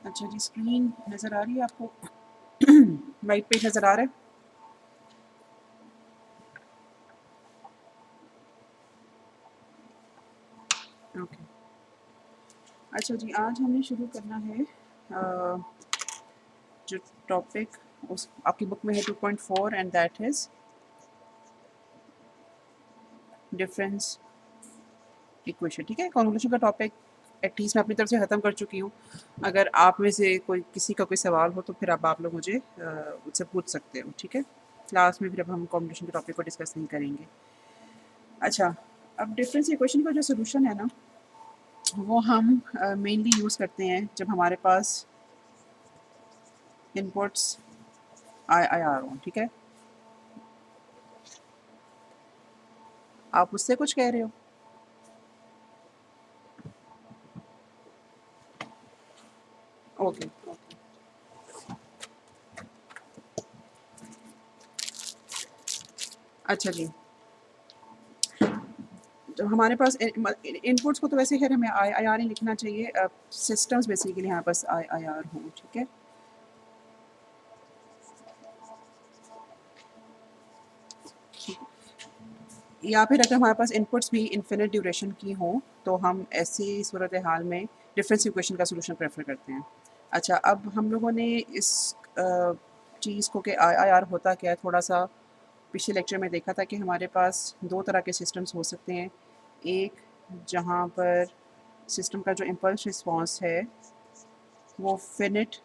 अच्छा जी, स्क्रीन नज़र आ रही है आपको? वाइट पेज नज़र आ रहा है? ओके। अच्छा जी, आज हमने शुरू करना है जो टॉपिक उस आपकी बुक में है 2.4 and that is difference equation. ठीक है, कॉन्वोल्यूशन का टॉपिक एटलीस्ट मैं अपनी तरफ से ख़त्म कर चुकी हूँ। अगर आप में से कोई किसी का कोई सवाल हो तो फिर अब आप लोग मुझे मुझसे पूछ सकते हो। ठीक है, क्लास में फिर अब हम कॉन्वोल्यूशन के टॉपिक को डिस्कस नहीं करेंगे। अच्छा, अब डिफरेंस इक्वेशन का जो सोल्यूशन है ना, वो हम मेनली यूज़ करते हैं जब हमारे पास इनपुट्स आई आर हों। ठीक है, आप उससे कुछ कह रहे हो? Okay okay. अच्छा जी, जब हमारे पास इनपुट्स को तो वैसे खैर हमें आई आई आर ही लिखना चाहिए। सिस्टम्स बेसिकली हमारे पास आई आई आर हों। ठीक है, या फिर अगर हमारे पास इनपुट्स भी इन्फिनिट ड्यूरेशन की हों तो हम ऐसी सूरत हाल में डिफरेंस इक्वेशन का सोल्यूशन प्रेफर करते हैं। अच्छा, अब हम लोगों ने इस चीज़ को कि आई आई आर होता क्या है थोड़ा सा पिछले लेक्चर में देखा था कि हमारे पास दो तरह के सिस्टम्स हो सकते हैं। एक जहाँ पर सिस्टम का जो इम्पल्स रिस्पॉन्स है वो फिनिट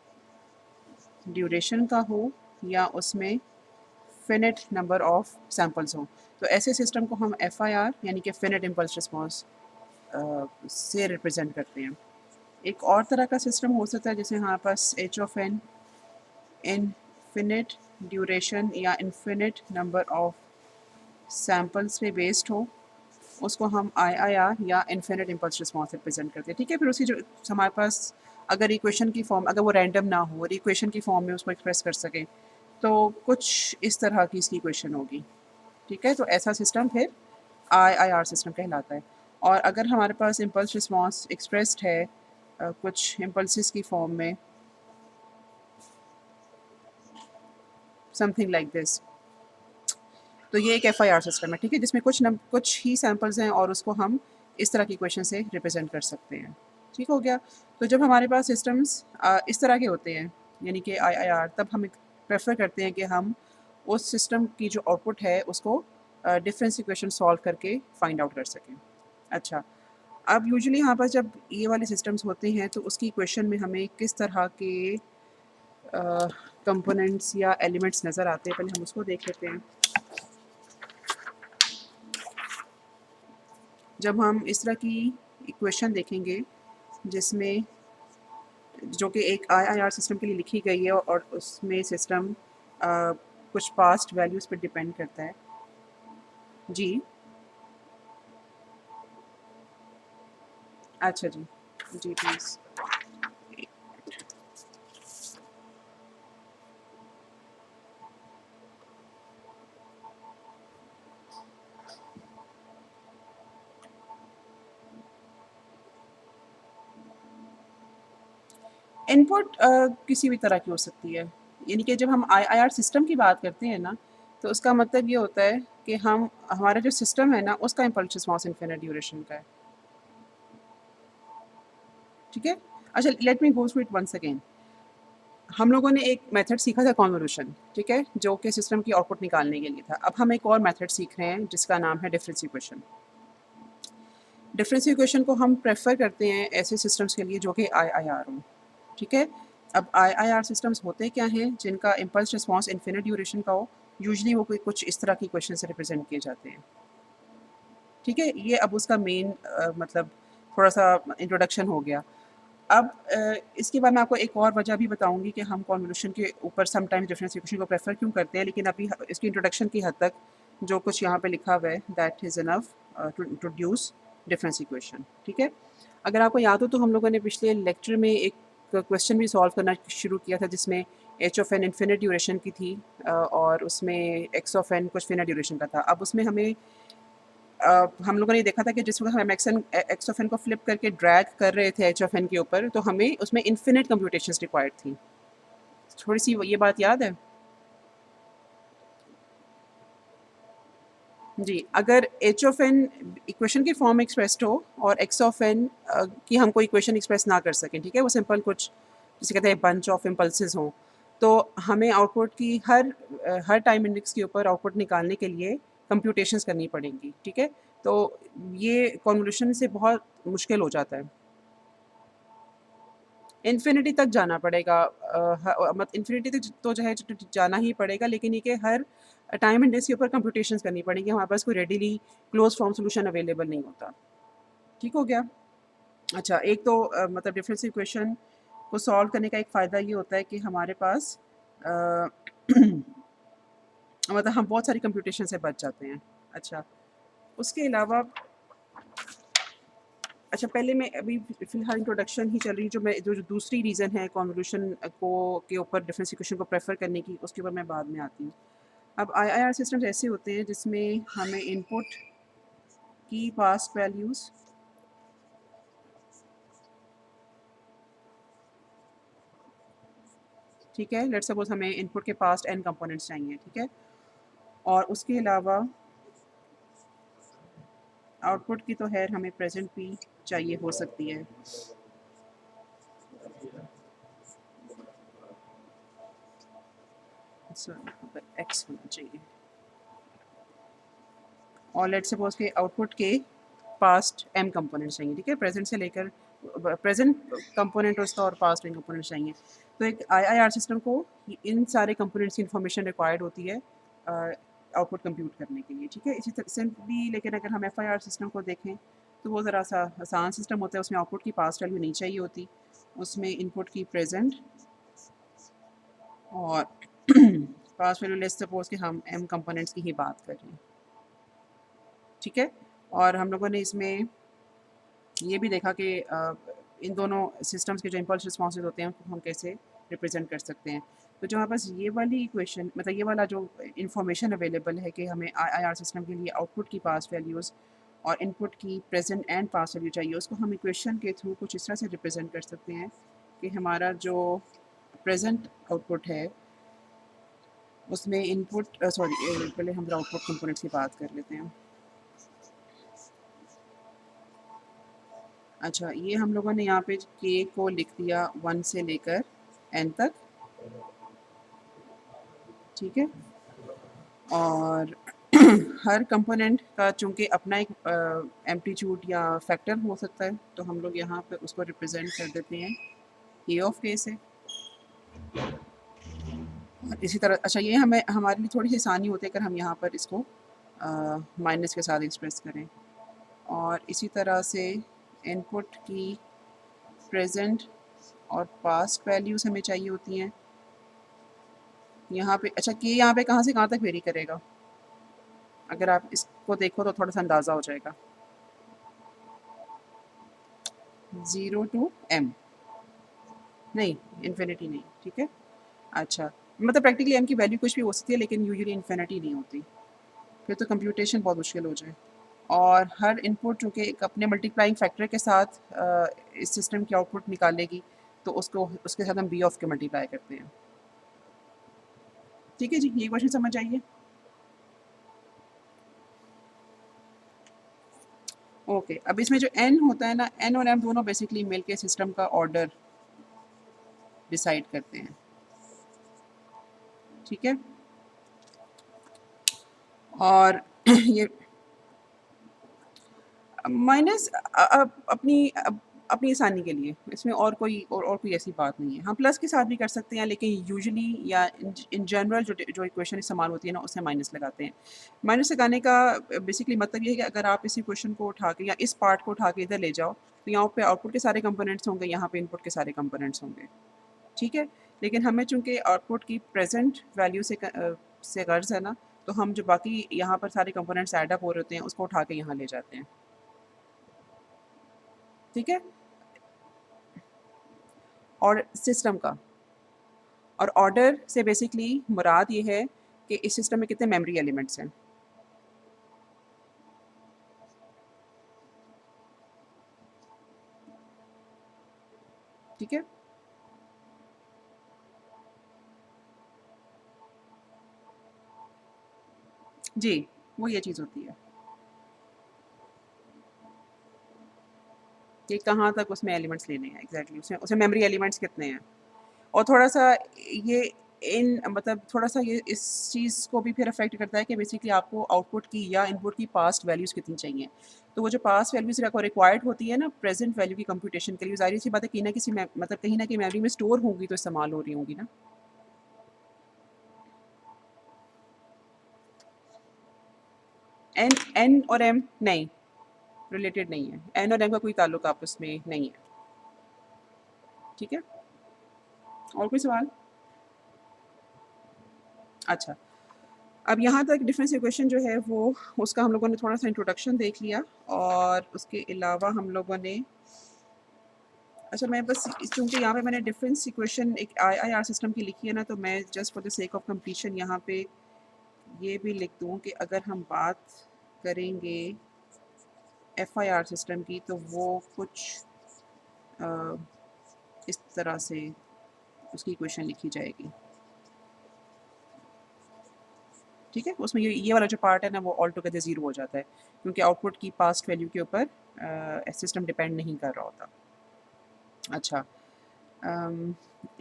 ड्यूरेशन का हो या उसमें फिनिट नंबर ऑफ सैम्पल्स हो। तो ऐसे सिस्टम को हम एफ आई आर यानी कि फिनिट इम्पल्स रिस्पॉन्स से रिप्रेजेंट करते हैं। एक और तरह का सिस्टम हो सकता है जैसे हमारे पास h of n infinite duration या इनफिनिट नंबर ऑफ सैम्पल्स पे बेस्ड हो, उसको हम आई आई आर या इन्फिनिट इम्पल्स रिस्पॉन्स रिप्रेजेंट करते हैं। ठीक है, फिर उसी जो हमारे पास अगर इक्वेशन की फॉर्म अगर वो रैंडम ना हो और इक्वेशन की फॉर्म में उसको एक्सप्रेस कर सकें तो कुछ इस तरह की इसकी इक्वेशन होगी। ठीक है, तो ऐसा सिस्टम फिर आई आई आर सिस्टम कहलाता है। और अगर हमारे पास इम्पल्स रिस्पॉन्स एक्सप्रेस्ड है कुछ इम्पल्सिस की फॉर्म में, समथिंग लाइक दिस, तो ये एक एफ आई आर सिस्टम है। ठीक है, जिसमें कुछ ही सैम्पल्स हैं और उसको हम इस तरह की क्वेश्चन से रिप्रेजेंट कर सकते हैं। ठीक हो गया। तो जब हमारे पास सिस्टम्स इस तरह के होते हैं यानी कि आई आई आर, तब हम प्रेफर करते हैं कि हम उस सिस्टम की जो आउटपुट है उसको डिफरेंस इक्वेशन सॉल्व करके फाइंड आउट कर सकें। अच्छा, अब यूजुअली हमारे पास जब ये वाले सिस्टम्स होते हैं तो उसकी इक्वेशन में हमें किस तरह के कंपोनेंट्स या एलिमेंट्स नज़र आते हैं, पहले हम उसको देख लेते हैं। जब हम इस तरह की इक्वेशन देखेंगे जिसमें जो कि एक आई आई आर सिस्टम के लिए लिखी गई है और उसमें सिस्टम कुछ पास्ट वैल्यूज़ पर डिपेंड करता है। जी, अच्छा जी, जी प्लीज़। इनपुट किसी भी तरह की हो सकती है, यानी कि जब हम आई आई आर सिस्टम की बात करते हैं ना तो उसका मतलब ये होता है कि हम हमारा जो सिस्टम है ना उसका इम्पल्स रिस्पॉन्स इन्फिनिट ड्यूरेशन का है। ठीक है, अच्छा let me go through it once again. हम लोगों ने एक मेथड सीखा था कॉन्वोल्यूशन, ठीक है, जो कि सिस्टम की आउटपुट निकालने के लिए था। अब हम एक और मेथड सीख रहे हैं जिसका नाम है डिफरेंस इक्वेशन। डिफरेंस इक्वेशन को हम प्रेफर करते हैं ऐसे सिस्टम्स के लिए जो कि आई आई आर हों। ठीक है, अब आई आई आर सिस्टम्स होते क्या हैं जिनका इम्पल्स रिस्पॉन्स इन्फिनिट ड्यूरेशन का हो। यूजली वो कोई कुछ इस तरह की क्वेश्चन से रिप्रेजेंट किए जाते हैं। ठीक है, ये अब उसका मेन मतलब थोड़ा सा इंट्रोडक्शन हो गया। अब इसके बाद मैं आपको एक और वजह भी बताऊंगी कि हम कॉन्वोल्यूशन के ऊपर समटाइम्स डिफरेंस इक्वेशन को प्रेफर क्यों करते हैं, लेकिन अभी इसकी इंट्रोडक्शन की हद तक जो कुछ यहाँ पे लिखा हुआ है that is enough to introduce difference equation. ठीक है, अगर आपको याद हो तो हम लोगों ने पिछले लेक्चर में एक क्वेश्चन भी सॉल्व करना शुरू किया था जिसमें H of an infinite duration की थी और उसमें एक्स ऑफ एन कुछ फिनिट ड्यूरेशन का था। अब उसमें हमें हम लोगों ने देखा था कि जिस वक्त हम एक्स ऑफ एन को फ्लिप करके ड्रैग कर रहे थे एच ऑफ एन के ऊपर, तो हमें उसमें इन्फिनिट कंप्यूटेशंस रिक्वायर्ड थी। थोड़ी सी ये बात याद है? जी, अगर एच ऑफ एन इक्वेशन की फॉर्म में एक्सप्रेस्ड हो और एक्स ऑफ एन की हम कोई इक्वेशन एक्सप्रेस ना कर सकें, ठीक है, वो सिंपल कुछ जिसे कहते हैं बंच ऑफ इम्पल्सेस हों, तो हमें आउटपुट की हर टाइम इंडेक्स के ऊपर आउटपुट निकालने के लिए कंप्यूटेशंस करनी पड़ेंगी, ठीक है। तो ये कन्वोल्यूशन से बहुत मुश्किल हो जाता है। इन्फिनिटी तक जाना पड़ेगा, मत इन्फिनिटी तक तो जो है जाना ही पड़ेगा, लेकिन ये कि हर टाइम इंडेक्स के ऊपर कंप्यूटेशंस करनी पड़ेंगी, हमारे पास कोई readily close form solution available नहीं होता। ठीक हो गया? अच्छा, एक तो मतलब डिफरेंशियल इक्वेशन को सॉल्व करने का एक फ़ायदा ये होता है कि हमारे पास अ, मतलब हम बहुत सारी कंप्यूटेशन से बच जाते हैं। अच्छा, उसके अलावा अच्छा, पहले मैं अभी फ़िलहाल इंट्रोडक्शन ही चल रही, जो दूसरी रीज़न है कन्वोल्यूशन को के ऊपर डिफरेंस इक्वेशन को प्रेफ़र करने की, उसके ऊपर मैं बाद में आती हूँ। अब आईआईआर सिस्टम्स ऐसे होते हैं जिसमें हमें इनपुट की पास्ट वैल्यूज़ ठीक है, लेट्स सपोज़ हमें इनपुट के पास्ट n कंपोनेंट्स चाहिए, ठीक है? और उसके अलावा आउटपुट की तो खैर हमें प्रेज़ेंट भी चाहिए हो सकती है। सो यहाँ पर x होना चाहिए। और लेट्स सपोज़ के आउटपुट के पास्ट m कंपोनेंट्स चाहिए, ठीक है? प्रेज़ेंट से लेकर प्रेज़ेंट कंपोनेंट उसका और पास्ट m कंपोनेंट्स चाहिए। तो एक आईआईआर सिस्टम को इन सारे कंपोनेंट्स की इन्फॉर्मेशन रिक्वायर्ड होती है आउटपुट कंप्यूट करने के लिए, ठीक है? इसी तरह सिंपली, लेकिन अगर हम एफआईआर सिस्टम को देखें तो वो ज़रा सा आसान सिस्टम होता है, उसमें आउटपुट की पास्ट वैल्यू नहीं चाहिए होती, उसमें इनपुट की प्रेज़ेंट और पास्ट वैल्यू, लेट्स सपोज़ कि हम m कंपोनेंट्स की ही बात कर रहे हैं, ठीक है? और हम लोगों ने इसमें ये भी देखा कि इन दोनों सिस्टम्स के जो इम्पल्स रिस्पॉन्सेज होते हैं उनको हम कैसे रिप्रेजेंट कर सकते हैं। तो जो हमारे पास ये वाली इक्वेशन, मतलब ये वाला जो इंफॉर्मेशन अवेलेबल है कि हमें आईआईआर सिस्टम के लिए आउटपुट की पास्ट वैल्यूज़ और इनपुट की प्रेजेंट एंड पास्ट वैल्यू चाहिए, उसको हम इक्वेशन के थ्रू कुछ इस तरह से रिप्रेजेंट कर सकते हैं कि हमारा जो प्रेजेंट आउटपुट है उसमें इनपुट सॉरी पहले हम आउटपुट कंपोनेंट्स की बात कर लेते हैं। अच्छा, ये हम लोगों ने यहाँ पे k को लिख दिया 1 से लेकर n तक, ठीक है? और हर कंपोनेंट का चूँकि अपना एक एम्पलीट्यूड या फैक्टर हो सकता है, तो हम लोग यहाँ पे उसको रिप्रेजेंट कर देते हैं a ऑफ k से। और इसी तरह अच्छा, ये हमें हमारे लिए थोड़ी सी आसानी होती है अगर हम यहाँ पर इसको माइनस के साथ एक्सप्रेस करें। और इसी तरह से इनपुट की प्रेजेंट और पास्ट वैल्यूज़ हमें चाहिए होती हैं यहाँ पे। अच्छा, के यहाँ पे कहाँ से कहाँ तक वेरी करेगा? अगर आप इसको देखो तो थोड़ा सा अंदाज़ा हो जाएगा। 0 टू m, नहीं इन्फिनिटी नहीं, ठीक है? अच्छा, मतलब प्रैक्टिकली m की वैल्यू कुछ भी हो सकती है, लेकिन यूजुअली इन्फिनिटी नहीं होती, फिर तो कंप्यूटेशन बहुत मुश्किल हो जाए। और हर इनपुट चूँकि एक अपने मल्टीप्लाइंग फैक्टर के साथ इस सिस्टम की आउटपुट निकालेगी, तो उसको उसके साथ हम b ऑफ के मल्टीप्लाई करते हैं। ठीक है जी, ये क्वेश्चन समझ आइए? ओके, अब इसमें जो n होता है ना, n और m दोनों बेसिकली मिलके सिस्टम का ऑर्डर डिसाइड करते हैं, ठीक है? और ये माइनस अपनी आसानी के लिए, इसमें और कोई ऐसी बात नहीं है। हम प्लस के साथ भी कर सकते हैं, लेकिन यूजुअली या इन जनरल जो इक्वेशन इस्तेमाल होती है ना, उससे माइनस लगाते हैं। माइनस लगाने का बेसिकली मतलब ये है कि अगर आप इस इक्वेशन को उठा के या इस पार्ट को उठा के इधर ले जाओ, तो यहाँ पे आउटपुट के सारे कंपोनेंट्स होंगे, यहाँ पे इनपुट के सारे कंपोनेंट्स होंगे, ठीक है? लेकिन हमें चूँकि आउटपुट की प्रेज़ेंट वैल्यू से गर्ज़ है ना, तो हम जो बाकी यहाँ पर सारे कंपोनेंट्स ऐड अप हो रहे होते हैं, उसको उठा के यहाँ ले जाते हैं, ठीक है? और सिस्टम का और ऑर्डर से बेसिकली मुराद ये है कि इस सिस्टम में कितने मेमोरी एलिमेंट्स हैं। ठीक है। जी, वो ये चीज़ होती है कि कहाँ तक उसमें एलिमेंट्स लेने हैं, एग्जैक्टली उसमें उसमें मेमोरी एलिमेंट्स कितने हैं। और थोड़ा-सा ये इन मतलब थोड़ा-सा ये इस चीज़ को भी फिर अफ़ेक्ट करता है कि बेसिकली आपको आउटपुट की या इनपुट की पास्ट वैल्यूज़ कितनी चाहिए। तो वो जो पास्ट वैल्यूज़ रिक्वायर्ड होती है ना प्रेज़ेंट वैल्यू की कंप्यूटेशन के लिए, ज़ाहिर-सी बात है कहीं न किसी में मतलब कहीं न कहीं मेमोरी में स्टोर होंगी तो इस्तेमाल हो रही होंगी ना। एन एन और एम नहीं, रिलेटेड नहीं है। एन और एम का कोई ताल्लुक आपस में नहीं है। ठीक है? और कोई सवाल? अच्छा। अब यहाँ तक डिफरेंस इक्वेशन जो है वो उसका हम लोगों ने थोड़ा-सा इंट्रोडक्शन देख लिया और उसके अलावा हम लोगों ने अच्छा मैं बस चूँकि यहाँ पे मैंने डिफरेंस इक्वेशन एक आईआईआर सिस्टम की लिखी है ना, तो मैं just for the sake of completion यहाँ पे ये भी लिख दूँ कि अगर हम बात करेंगे एफआईआर सिस्टम की तो वो कुछ अ, इस तरह से उसकी इक्वेशन लिखी जाएगी। ठीक है? उसमें ये वाला जो पार्ट है ना वो ऑल टुगेदर ज़ीरो हो जाता है क्योंकि आउटपुट की पास्ट वैल्यू के ऊपर सिस्टम डिपेंड नहीं कर रहा होता। अच्छा।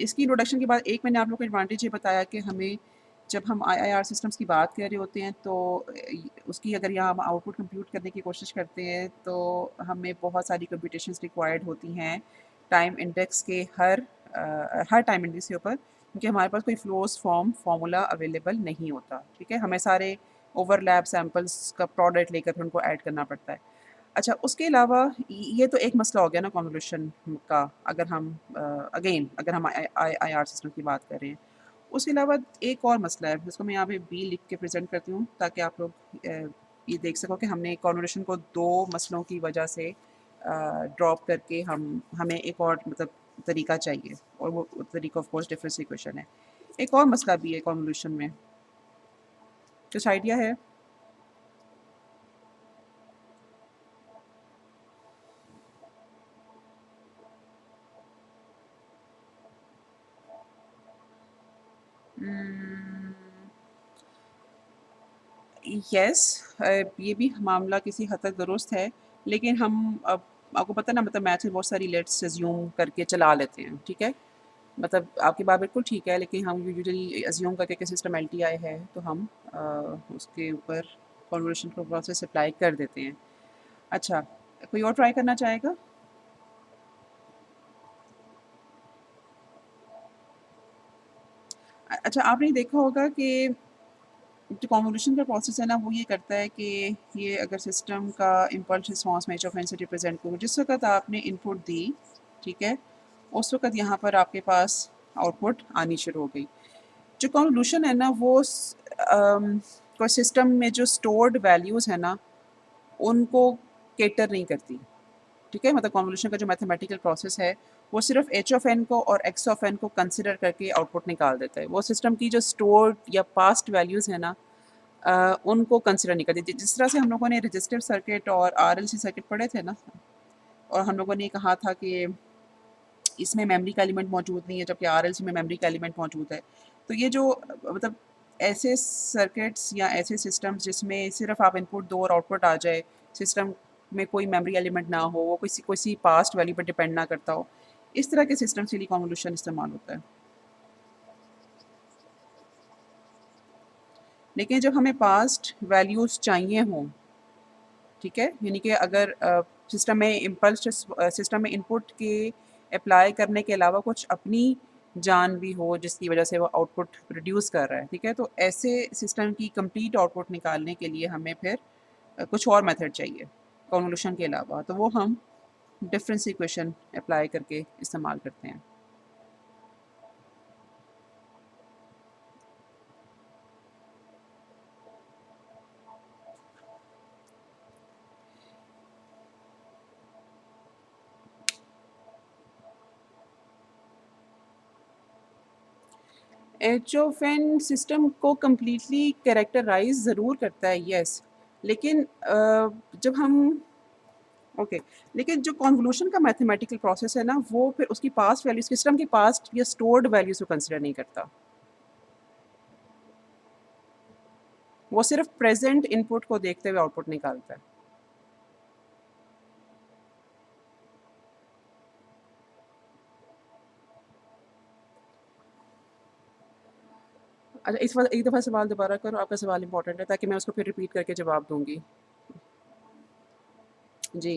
इसकी इंट्रोडक्शन के बाद एक मैंने आप लोगों को एडवांटेज ये बताया कि हमें जब हम आईआईआर सिस्टम्स की बात कर रहे होते हैं तो उसकी अगर यहाँ हम आउटपुट कंप्यूट करने की कोशिश करते हैं तो हमें बहुत सारी कंप्यूटेशंस रिक्वायर्ड होती हैं टाइम इंडेक्स के हर टाइम इंडेक्स के ऊपर क्योंकि हमारे पास कोई क्लोज फार्मूला अवेलेबल नहीं होता। ठीक है, हमें सारे ओवरलैप सैम्पल्स का प्रोडक्ट लेकर फिर उनको ऐड करना पड़ता है। अच्छा, उसके अलावा ये तो एक मसला हो गया ना कन्वोल्यूशन का, अगर हम अगेन अगर हम आईआर सिस्टम की बात कर रहे हैं। उसके अलावा एक और मसला है जिसको मैं यहाँ पे बी लिख के प्रेजेंट करती हूँ ताकि आप लोग ये देख सको कि हमने कन्वोल्यूशन को दो मसलों की वजह से ड्रॉप करके हमें एक और मतलब तरीका चाहिए और वो तरीका ऑफ कोर्स डिफरेंस इक्वेशन है। एक और मसला भी है कन्वोल्यूशन में, कुछ आइडिया है? यस, ये भी मामला किसी हद तक दुरुस्त है, लेकिन हम अब आपको पता है ना मतलब मैथ में बहुत सारी लेट्स अज़्यूम करके चला लेते हैं, ठीक है? मतलब आपकी बात बिल्कुल ठीक है, लेकिन हम यूजुअली अज़्यूम करके कि सिस्टम एलटीआई है, तो हम उसके ऊपर कन्वोल्यूशन का प्रोसेस अप्लाई कर देते हैं। अच्छा, कोई और ट्राई करना चाहेगा? अच्छा, आपने देखा होगा कि जो कन्वोल्यूशन का प्रोसेस है ना वो ये करता है कि ये अगर सिस्टम का impulse response match of n से रिप्रेजेंट करूँ जिस वक्त आपने इनपुट दी, ठीक है, उस वक्त यहाँ पर आपके पास आउटपुट आनी शुरू हो गई। जो कन्वोल्यूशन है ना वो कोई सिस्टम में जो स्टोर्ड वैल्यूज़ है ना उनको केटर नहीं करती। ठीक है, मतलब कन्वोल्यूशन का जो मैथमेटिकल प्रोसेस है वो सिर्फ एच ऑफ एन को और एक्स ऑफ एन को कंसिडर करके आउटपुट निकाल देता है। वो सिस्टम की जो स्टोर्ड या पास्ट वैल्यूज़ है ना उनको कंसिडर नहीं करती। जिस तरह से हम लोगों ने रजिस्टर सर्किट और आरएलसी सर्किट पढ़े थे ना, और हम लोगों ने कहा था कि इसमें मेमोरी का एलिमेंट मौजूद नहीं है जबकि आरएलसी में मेमोरी का एलिमेंट मौजूद है। तो ये जो मतलब ऐसे सर्किट्स या ऐसे सिस्टम्स जिसमें सिर्फ आप इनपुट दो और आउटपुट आ जाए, सिस्टम में कोई मेमोरी एलिमेंट ना हो, वो किसी पास्ट वैल्यू पर डिपेंड ना करता हो, इस तरह के सिस्टम्स के लिए कन्वोल्यूशन इस्तेमाल होता है। लेकिन जब हमें पास्ट वैल्यूज़ चाहिए हों, ठीक है? यानी कि अगर सिस्टम में इनपुट के अप्लाई करने के अलावा कुछ अपनी जान भी हो जिसकी वजह से वो आउटपुट प्रोड्यूस कर रहा है, ठीक है? तो ऐसे सिस्टम की कंप्लीट आउटपुट निकालने के लिए हमें फिर कुछ और मेथड चाहिए कन्वोल्यूशन के अलावा, तो वो हम डिफरेंस इक्वेशन अप्लाई करके इस्तेमाल करते हैं। एच ऑफ एन सिस्टम को कम्प्लीटली कैरेक्टराइज ज़रूर करता है, यस। लेकिन जब हम ओके। लेकिन जो कन्वोलुशन का मैथमेटिकल प्रोसेस है ना, वो फिर उसकी पास्ट वैल्यूज़, सिस्टम की पास्ट या स्टोर्ड वैल्यूज़ को कंसीडर नहीं करता। वो सिर्फ़ प्रेज़ेंट इनपुट को देखते हुए आउटपुट निकालता है। अच्छा, इस बार एक दफ़ा सवाल दोबारा करो, आपका सवाल इम्पोर्टेंट है ताकि मैं उसको फिर रिपीट करके जवाब दूँगी। जी।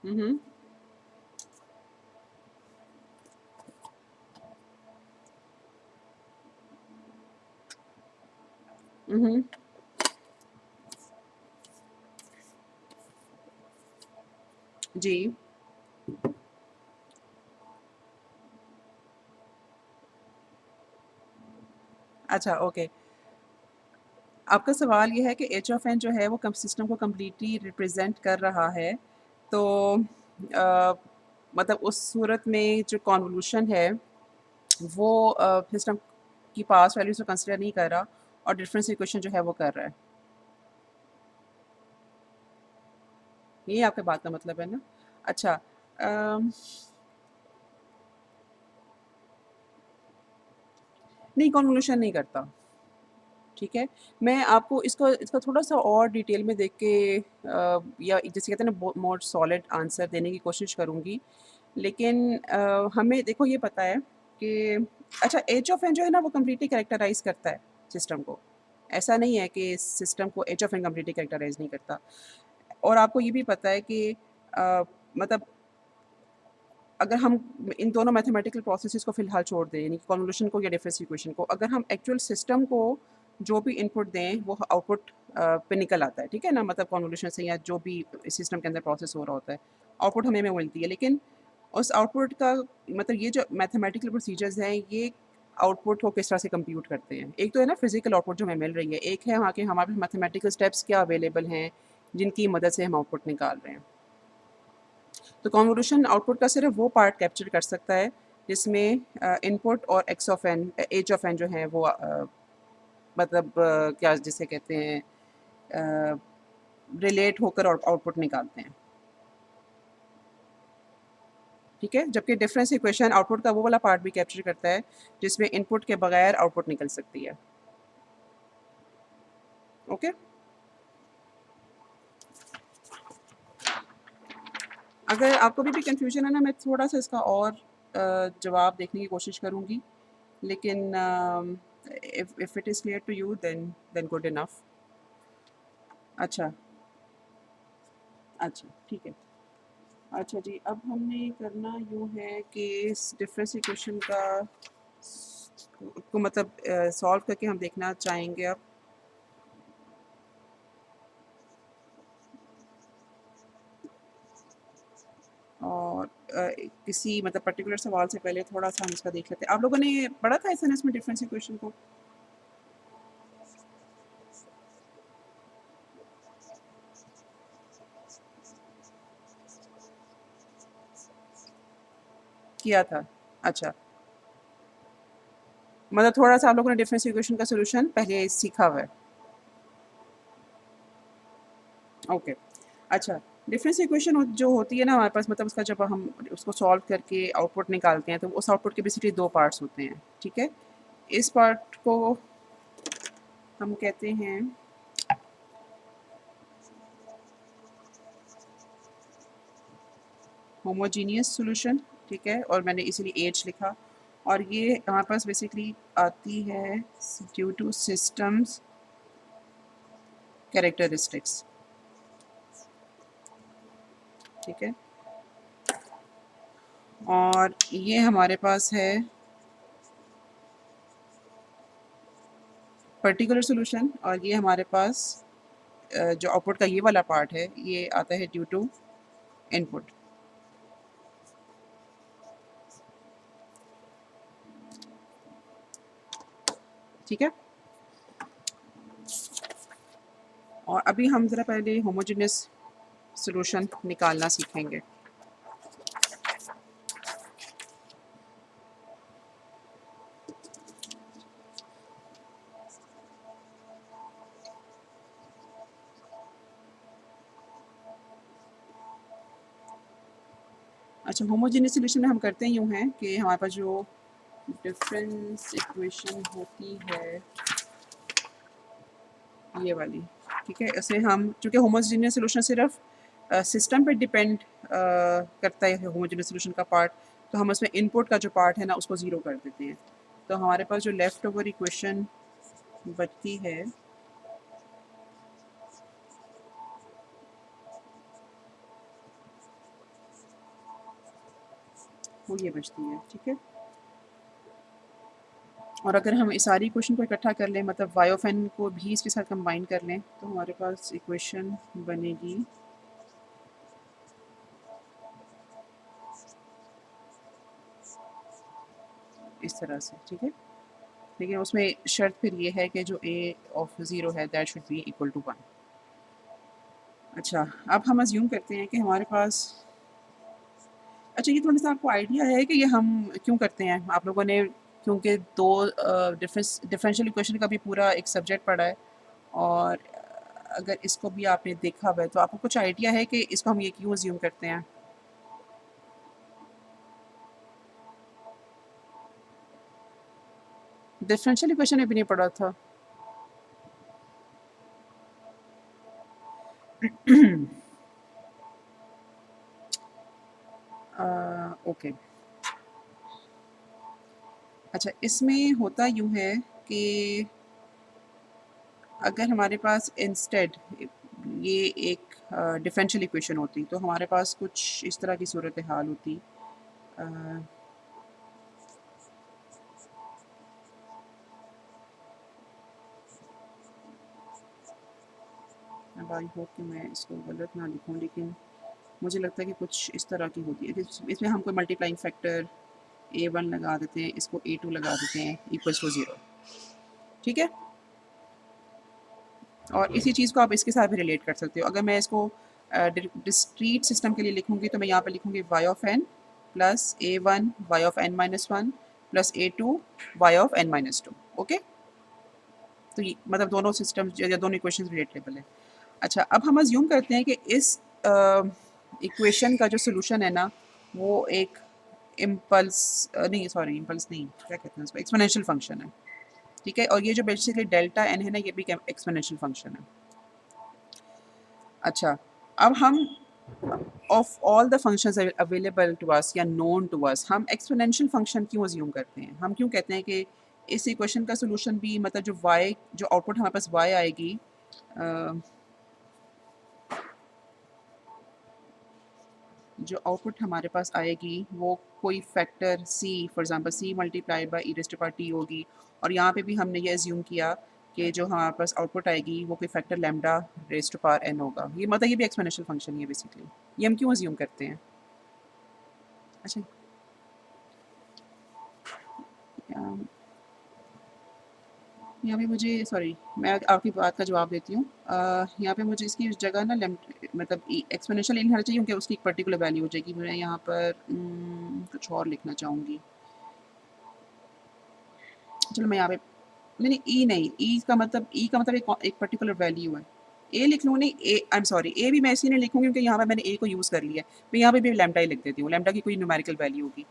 हुँ, हुँ। हुँ, हुँ। जी। अच्छा, ओके। आपका सवाल ये है कि एच ऑफ़ एन जो है वो कम सिस्टम को कंप्लीटली रिप्रेज़ेंट कर रहा है। तो अ, मतलब उस सूरत में जो कन्वोलुशन है वो सिस्टम की पास्ट वैल्यूज़ को कंसीडर नहीं कर रहा और डिफरेंस इक्वेशन जो है वो कर रहा है। यही आपकी बात का मतलब है ना? अच्छा, अम, नहीं, कन्वोलुशन नहीं करता। ठीक है? मैं आपको इसको इसका थोड़ा-सा और डिटेल में देख के या जिसे कहते हैं ना, मोर सॉलिड आंसर देने की कोशिश करूँगी। लेकिन हमें देखो ये पता है कि अच्छा, एच ऑफ़ एन जो है ना वो कंप्लीटली कैरेक्टराइज़ करता है सिस्टम को। ऐसा नहीं है कि सिस्टम को h of n completely characterize नहीं करता। और आपको ये भी पता है कि मतलब अगर हम इन दोनों मैथमेटिकल प्रोसेसेस को फ़िलहाल छोड़ दें, यानी कन्वोलुशन को या डिफरेंस इक्वेशन को, अगर हम एक्चुअल सिस्टम को जो भी इनपुट दें, वो आउटपुट पे निकल आता है, ठीक है ना? मतलब कन्वोलुशन से या जो भी सिस्टम के अंदर प्रोसेस हो रहा होता है, आउटपुट हमें मिलती है। लेकिन उस आउटपुट का मतलब ये जो मैथमेटिकल प्रोसीजर्स हैं, ये आउटपुट को किस तरह से कंप्यूट करते हैं। एक तो है ना फिज़िकल आउटपुट जो हमें मिल रही है, एक है वहाँ के हमारे मैथमेटिकल स्टेप्स क्या अवेलेबल हैं, जिनकी मदद से हम आउटपुट निकाल रहे हैं। तो कन्वोलुशन आउटपुट का सिर्फ वो पार्ट कैप्चर कर सकता है जिसमें इनपुट और x of n h of n जो है वो मतलब क्या जिसे कहते हैं रिलेट होकर आउटपुट निकालते हैं। ठीक है, जबकि डिफरेंस इक्वेशन आउटपुट का वो वाला पार्ट भी कैप्चर करता है जिसमें इनपुट के बगैर आउटपुट निकल सकती है। ओके। अगर आपको भी कंफ्यूजन है ना, मैं थोड़ा सा इसका और जवाब देखने की कोशिश करूँगी। लेकिन if it is clear to you then good enough. अच्छा, अच्छा, ठीक है। अच्छा जी, अब हमने करना यूँ है कि इस डिफरेंस इक्वेशन का को मतलब सॉल्व करके हम देखना चाहेंगे अब। और किसी मतलब पर्टिकुलर सवाल से पहले थोड़ा-सा हम इसका देख लेते हैं। आप लोगों ने पढ़ा था एसएनएस में डिफरेंस इक्वेशन को? किया था? अच्छा, मतलब थोड़ा-सा आप लोगों ने डिफरेंस इक्वेशन का सॉल्यूशन पहले सीखा हुआ है। ओके। अच्छा, डिफरेंस इक्वेशन जो होती है ना हमारे पास, मतलब उसका जब हम उसको सॉल्व करके आउटपुट निकालते हैं, तो उस आउटपुट के बेसिकली 2 पार्ट्स होते हैं, ठीक है? इस पार्ट को हम कहते हैं होमोजीनियस सॉल्यूशन, ठीक है? और मैंने इसीलिए एच लिखा। और ये हमारे पास बेसिकली आती है ड्यू टू सिस्टम्स कैरेक्टरिस्टिक्स, ठीक है? और ये हमारे पास है पर्टिकुलर सॉल्यूशन, और ये हमारे पास जो आउटपुट का ये वाला पार्ट है, ये आता है ड्यू टू इनपुट, ठीक है? और अभी हम ज़रा पहले होमोजेनियस सॉल्यूशन निकालना सीखेंगे। अच्छा, होमोजेनियस सॉल्यूशन में हम करते यूँ हैं कि हमारे पास जो डिफरेंस इक्वेशन होती है ये वाली, ठीक है, इसे हम चूँकि होमोजेनियस सॉल्यूशन सिर्फ सिस्टम पे डिपेंड करता है होमोजेनियस सॉल्यूशन का पार्ट, तो हम उसमें इनपुट का जो पार्ट है ना उसको ज़ीरो कर देते हैं। तो हमारे पास जो लेफ्ट ओवर इक्वेशन बचती है वो ये बचती है, ठीक है। और अगर हम इस सारी इक्वेशन को इकट्ठा कर लें, मतलब वाई ऑफ एन को भी इसके साथ कंबाइन कर लें, तो हमारे पास इक्वेशन बनेगी इस तरह से, ठीक है। लेकिन उसमें शर्त फिर ये है कि जो ए ऑफ ज़ीरो है that should be equal to 1। अच्छा, अब हम अज्यूम करते हैं कि हमारे पास, अच्छा ये थोड़ा-सा आपको आइडिया है कि ये हम क्यों करते हैं? आप लोगों ने क्योंकि 2 डिफरेंशियल इक्वेशन का भी पूरा एक सब्जेक्ट पढ़ा है और अगर इसको भी आपने देखा हुआ है, तो आपको कुछ आइडिया है कि इसको हम ये क्यों अज्यूम करते हैं? डिफरेंशियल इक्वेशन में भी नहीं पढ़ा था। ओके। अच्छा, इसमें होता यूँ है कि अगर हमारे पास इंस्टेड ये एक डिफरेंशियल इक्वेशन होती, तो हमारे पास कुछ इस तरह की सूरत हाल होती। अ, अब आई होप कि मैं इसको गलत ना लिखूँ, लेकिन मुझे लगता है कि कुछ इस तरह की होती है। इसमें हम कोई मल्टीप्लाइंग फैक्टर A1 लगा देते हैं, इसको A2 लगा देते हैं इक्वल्स टू 0, ठीक है? और इसी चीज़ को आप इसके साथ भी रिलेट कर सकते हो। अगर मैं इसको डिस्क्रीट सिस्टम के लिए लिखूँगी, तो मैं यहाँ पे लिखूँगी y of n plus A1 y of n minus 1 plus A2 y of n minus 2, okay? तो ये मतलब दोनों सिस्टम या दोनों इक्वेशंस रिलेटेबल है। अच्छा, अब हम अज्यूम करते हैं कि इस इक्वेशन का जो सॉल्यूशन है ना, वो एक इम्पल्स नहीं, सॉरी इम्पल्स नहीं, क्या कहते हैं उसको, एक्सपोनेंशियल फंक्शन है, ठीक है। और ये जो बेसिकली डेल्टा एन है ना, ये भी एक्सपोनेंशियल फंक्शन है। अच्छा, अब हम of all the functions available to us या नोन टू अस, हम एक्सपोनेंशियल फंक्शन क्यों अज्यूम करते हैं? हम क्यों कहते हैं कि इस इक्वेशन का सॉल्यूशन भी, मतलब जो y, जो आउटपुट हमारे पास y आएगी, अ, जो आउटपुट हमारे पास आएगी वो कोई factor c, for example c multiply by e raise to power t होगी। और यहाँ पे भी हमने ये अज्यूम किया कि जो हमारे पास आउटपुट आएगी वो कोई factor lambda raise to power n होगा। ये मतलब ये भी एक्सपोनेंशियल फंक्शन ही है बेसिकली। ये हम क्यों अज्यूम करते हैं? अच्छा, यहाँ यहाँ पे मुझे, सॉरी मैं आपकी बात का जवाब देती हूँ। यहाँ पे मुझे इसकी जगह ना मतलब एक्सपोनेंशियल नहीं होना चाहिए, क्योंकि उसकी एक पर्टिकुलर वैल्यू हो जाएगी। मैं यहाँ पर कुछ और लिखना चाहूँगी। चलो मैं यहाँ पे, नहीं नहीं, ई नहीं, ई का मतलब एक पर्टिकुलर वैल्यू है। ए लिख लूँ, नहीं ए, आई एम सॉरी, ए भी मैं इसी नहीं लिखूँगी क्योंकि यहाँ पे मैंने ए को यूज़ कर लिया है। मैं यहाँ पे भी लैम्डा ही लिख देती हूँ, लैम्डा की कोई न्यूमेरिकल वैल्यू होगी।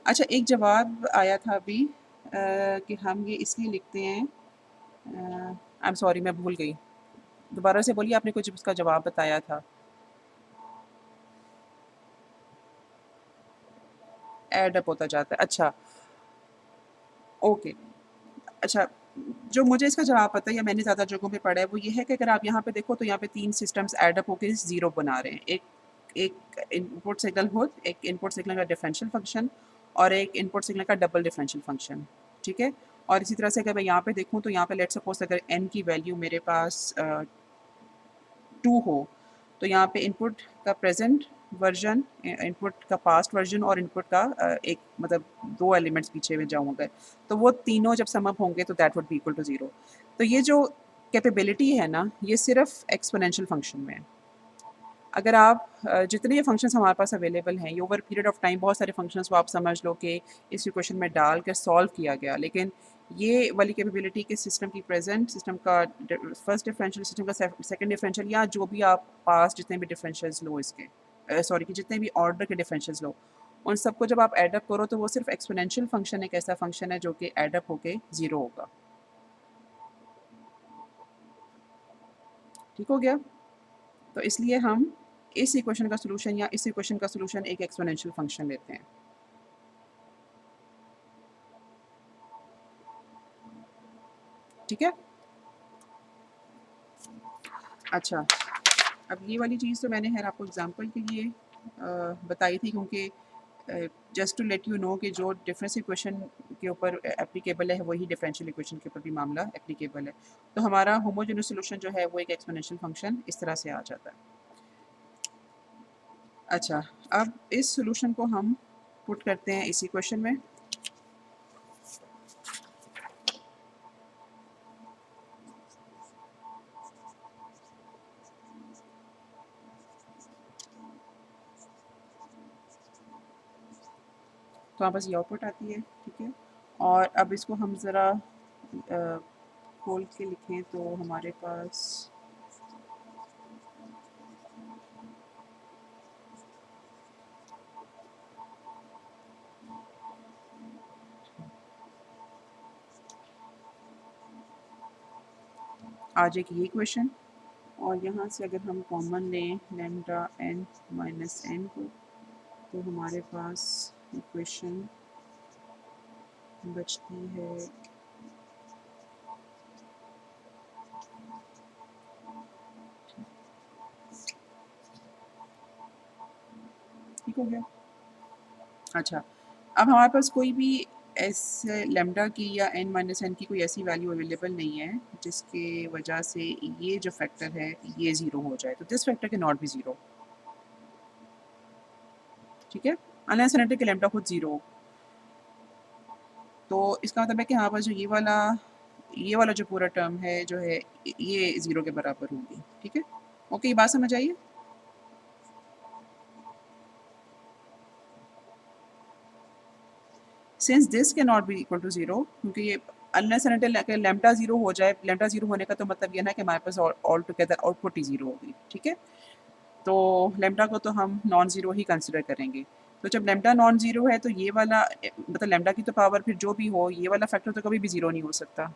अच्छा, एक जवाब आया था अभी कि हम ये इसलिए लिखते हैं, आई एम सॉरी मैं भूल गई। दोबारा से बोलिए, आपने कुछ उसका जवाब बताया था। ऐड अप होता जाता है, अच्छा, ओके। अच्छा, जो मुझे इसका जवाब पता है या मैंने ज़्यादा जगहों पे पढ़ा है वो ये है कि अगर आप यहाँ पे देखो तो यहाँ पे 3 सिस्टम्स ऐड अप होके 0 बना रहे हैं। एक एक इनपुट सिग्नल हो, एक इनपुट सिग्नल का डिफरेंशियल फंक्शन और एक इनपुट सिग्नल का डबल डिफरेंशियल फंक्शन, ठीक है? और इसी तरह से अगर मैं यहाँ पे देखूँ तो यहाँ पे लेट्स सपोज़ अगर n की वैल्यू मेरे पास 2 हो, तो यहाँ पे इनपुट का प्रेज़ेंट वर्ज़न, इनपुट का पास्ट वर्ज़न और इनपुट का एक मतलब 2 एलिमेंट्स पीछे में जाऊँ अगर, तो वो तीनों जब सम अप होंगे तो that would be equal to 0। तो ये जो कैपेबिलिटी है ना, ये सिर्फ़ एक्सपोनेंशियल फ़ंक्शन में है। अगर आप जितने ये फंक्शंस हमारे पास अवेलेबल हैं, ये ओवर पीरियड ऑफ टाइम बहुत सारे फंक्शंस को आप समझ लो कि इस इक्वेशन में डाल कर सॉल्व किया गया, लेकिन ये वाली कैपेबिलिटी कि सिस्टम की प्रेजेंट सिस्टम का फर्स्ट डिफरेंशियल, सिस्टम का सेकंड डिफरेंशियल, या जो भी आप पास जितने भी डिफरेंशियल्स लो इसके, सॉरी कि जितने भी ऑर्डर के डिफरेंशियल्स लो, उन सबको जब आप एड अप करो तो वो सिर्फ एक्सपोनेंशियल फंक्शन एक ऐसा फंक्शन है जो कि एड अप होके 0 होगा। ठीक हो गया? तो इसलिए हम इस इक्वेशन का सॉल्यूशन या इस इक्वेशन का सॉल्यूशन एक एक्सपोनेंशियल फंक्शन लेते हैं। ठीक है? अच्छा, अब ये वाली चीज़ तो मैंने खैर आपको एग्जांपल के लिए बताई थी, क्योंकि just to let you know कि जो डिफरेंस इक्वेशन के ऊपर एप्लीकेबल है वही डिफरेंशियल इक्वेशन के ऊपर भी मामला एप्लीकेबल है। तो हमारा होमोजेनियस सॉल्यूशन जो है वो एक एक्सपोनेंशियल फंक्शन इस तरह से आ जाता है। अच्छा, अब इस सॉल्यूशन को हम पुट करते हैं इस इक्वेशन में। तो हमारे पास ये आउटपुट आती है, ठीक है। और अब इसको हम ज़रा खोल के लिखें तो हमारे पास आ जाएगी ये इक्वेशन। और यहाँ से अगर हम कॉमन लें लैम्डा n माइनस n को, तो हमारे पास इक्वेशन बचती है ठीक हो गया। अच्छा, अब हमारे पास कोई भी ऐसे लैम्डा की या n माइनस n की कोई ऐसी वैल्यू अवेलेबल नहीं है जिसके वजह से ये जो फैक्टर है ये ज़ीरो हो जाए। तो दिस फैक्टर के नॉट भी ज़ीरो, ठीक है, अनलेस एंड अनटिल कि लैम्डा खुद ज़ीरो हो। तो इसका मतलब है कि हमारे पास जो ये वाला जो पूरा टर्म है जो है ये ज़ीरो के बराबर होगी, ठीक है। ओके, ये बात समझ आई है? Since this can not be equal to zero, क्योंकि ये अनलेस एंड अनटिल अगर लैम्डा ज़ीरो हो जाए, लैम्डा ज़ीरो होने का तो मतलब ये ना कि हमारे पास ऑल टुगेदर आउटपुट ही ज़ीरो होगी, ठीक है। तो लैम्डा को तो हम नॉन ज़ीरो ही कंसिडर करेंगे। तो जब लैम्डा नॉन ज़ीरो है तो ये वाला मतलब लैम्डा की तो पावर फिर जो भी हो ये वाला फैक्टर तो कभी भी ज़ीरो नहीं हो सकता,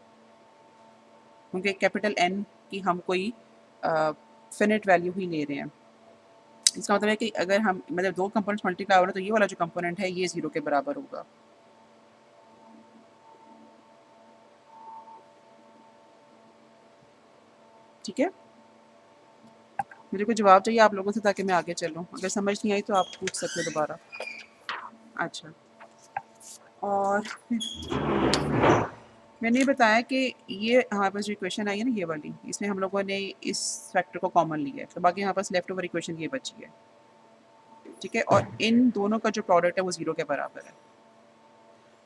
क्योंकि कैपिटल एन की हम कोई फिनिट वैल्यू ही ले रहे हैं। इसका मतलब है कि अगर हम मतलब दो कंपोनेंट्स मल्टीप्लाई हो रहे हैं तो ये वाला जो कंपोनेंट है ये ज़ीरो के बराबर होगा। ठीक है, मुझे कोई जवाब चाहिए आप लोगों से ताकि मैं आगे चलूँ। अगर समझ नहीं आई तो आप पूछ सकते हो दोबारा। अच्छा, और फिर मैंने ये बताया कि ये हमारे पास जो इक्वेशन आई है ना ये वाली, इसमें हम लोगों ने इस फैक्टर को कॉमन लिया है, तो बाकी हमारे पास लेफ्ट ओवर इक्वेशन ये बची है, ठीक है। और इन दोनों का जो प्रोडक्ट है वो ज़ीरो के बराबर है।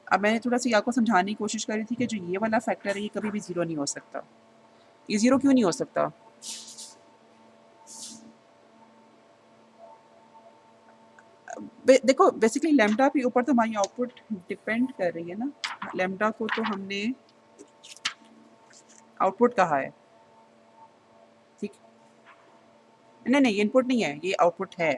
अब मैंने थोड़ा सा आपको समझाने की कोशिश करी थी कि जो ये वाला फैक्टर है ये कभी भी ज़ीरो नहीं हो सकता। ये ज़ीरो क्यों नहीं हो सकता? देखो बेसिकली लैम्डा के ऊपर तो हमारी आउटपुट डिपेंड कर रही है ना। लैम्डा को तो हमने आउटपुट कहा है, ठीक। नहीं नहीं, ये इनपुट नहीं है, ये आउटपुट है।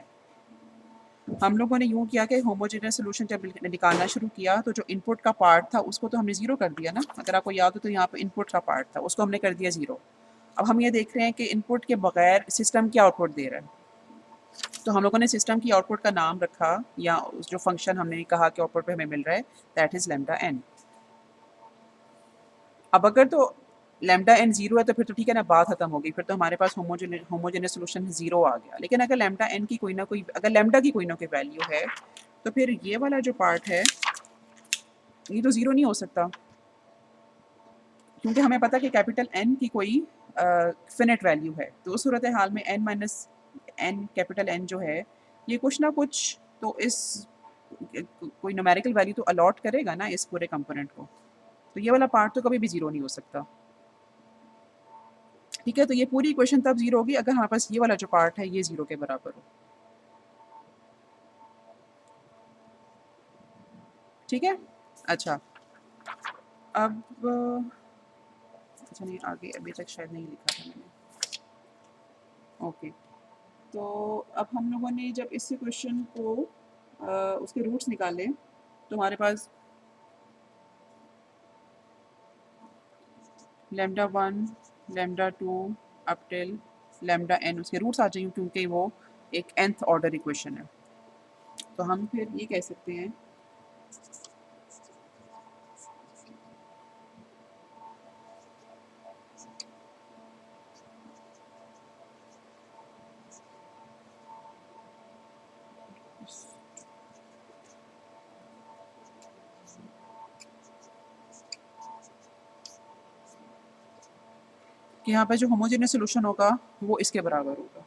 हम लोगों ने यूँ किया कि होमोजेनियस सॉल्यूशन जब निकालना शुरू किया तो जो इनपुट का पार्ट था उसको तो हमने ज़ीरो कर दिया ना। अगर आपको याद हो तो यहाँ पे इनपुट का पार्ट था उसको हमने कर दिया ज़ीरो। अब हम ये देख रहे हैं कि इनपुट के बगैर सिस्टम क्या आउटपुट दे रहा है। तो हम लोगों ने सिस्टम की आउटपुट का नाम रखा या उस जो फंक्शन हमने कहा कि आउटपुट पे हमें मिल रहा है दैट इज़ लैम्डा एन। अब अगर तो लैम्डा एन ज़ीरो है तो फिर तो ठीक है ना, बात खत्म हो गई, फिर तो हमारे पास होमोजेनियस सॉल्यूशन ज़ीरो आ गया। लेकिन अगर लैम्डा एन की कोई ना कोई अगर लैम्डा की कोई ना कोई वैल्यू है तो फिर ये वाला जो पार्ट है ये तो ज़ीरो नहीं हो सकता, क्योंकि हमें पता है कि कैपिटल एन की कोई फिनिट वैल्यू है। तो उस सूरत हाल में n minus n capital n जो है ये कुछ ना कुछ तो इस कोई न्यूमेरिकल वैल्यू तो अलॉट करेगा ना इस पूरे कंपोनेंट को। तो ये वाला पार्ट तो कभी भी ज़ीरो नहीं हो सकता, ठीक है। तो ये पूरी इक्वेशन तब ज़ीरो होगी अगर हमारे पास ये वाला जो पार्ट है ये ज़ीरो के बराबर हो, ठीक है। अच्छा, अब अच्छा नहीं, आगे अभी तक शायद नहीं लिखा था मैंने। ओके, तो अब हम लोगों ने जब इस इक्वेशन को उसके रूट्स निकालें तो हमारे पास lambda 1 lambda 2 up till lambda n उसके रूट्स आ जाएंगे क्योंकि वो एक nth ऑर्डर इक्वेशन है। तो हम फिर ये कह सकते हैं कि यहाँ पे जो होमोजेनियस सोल्यूशन होगा वो इसके बराबर होगा।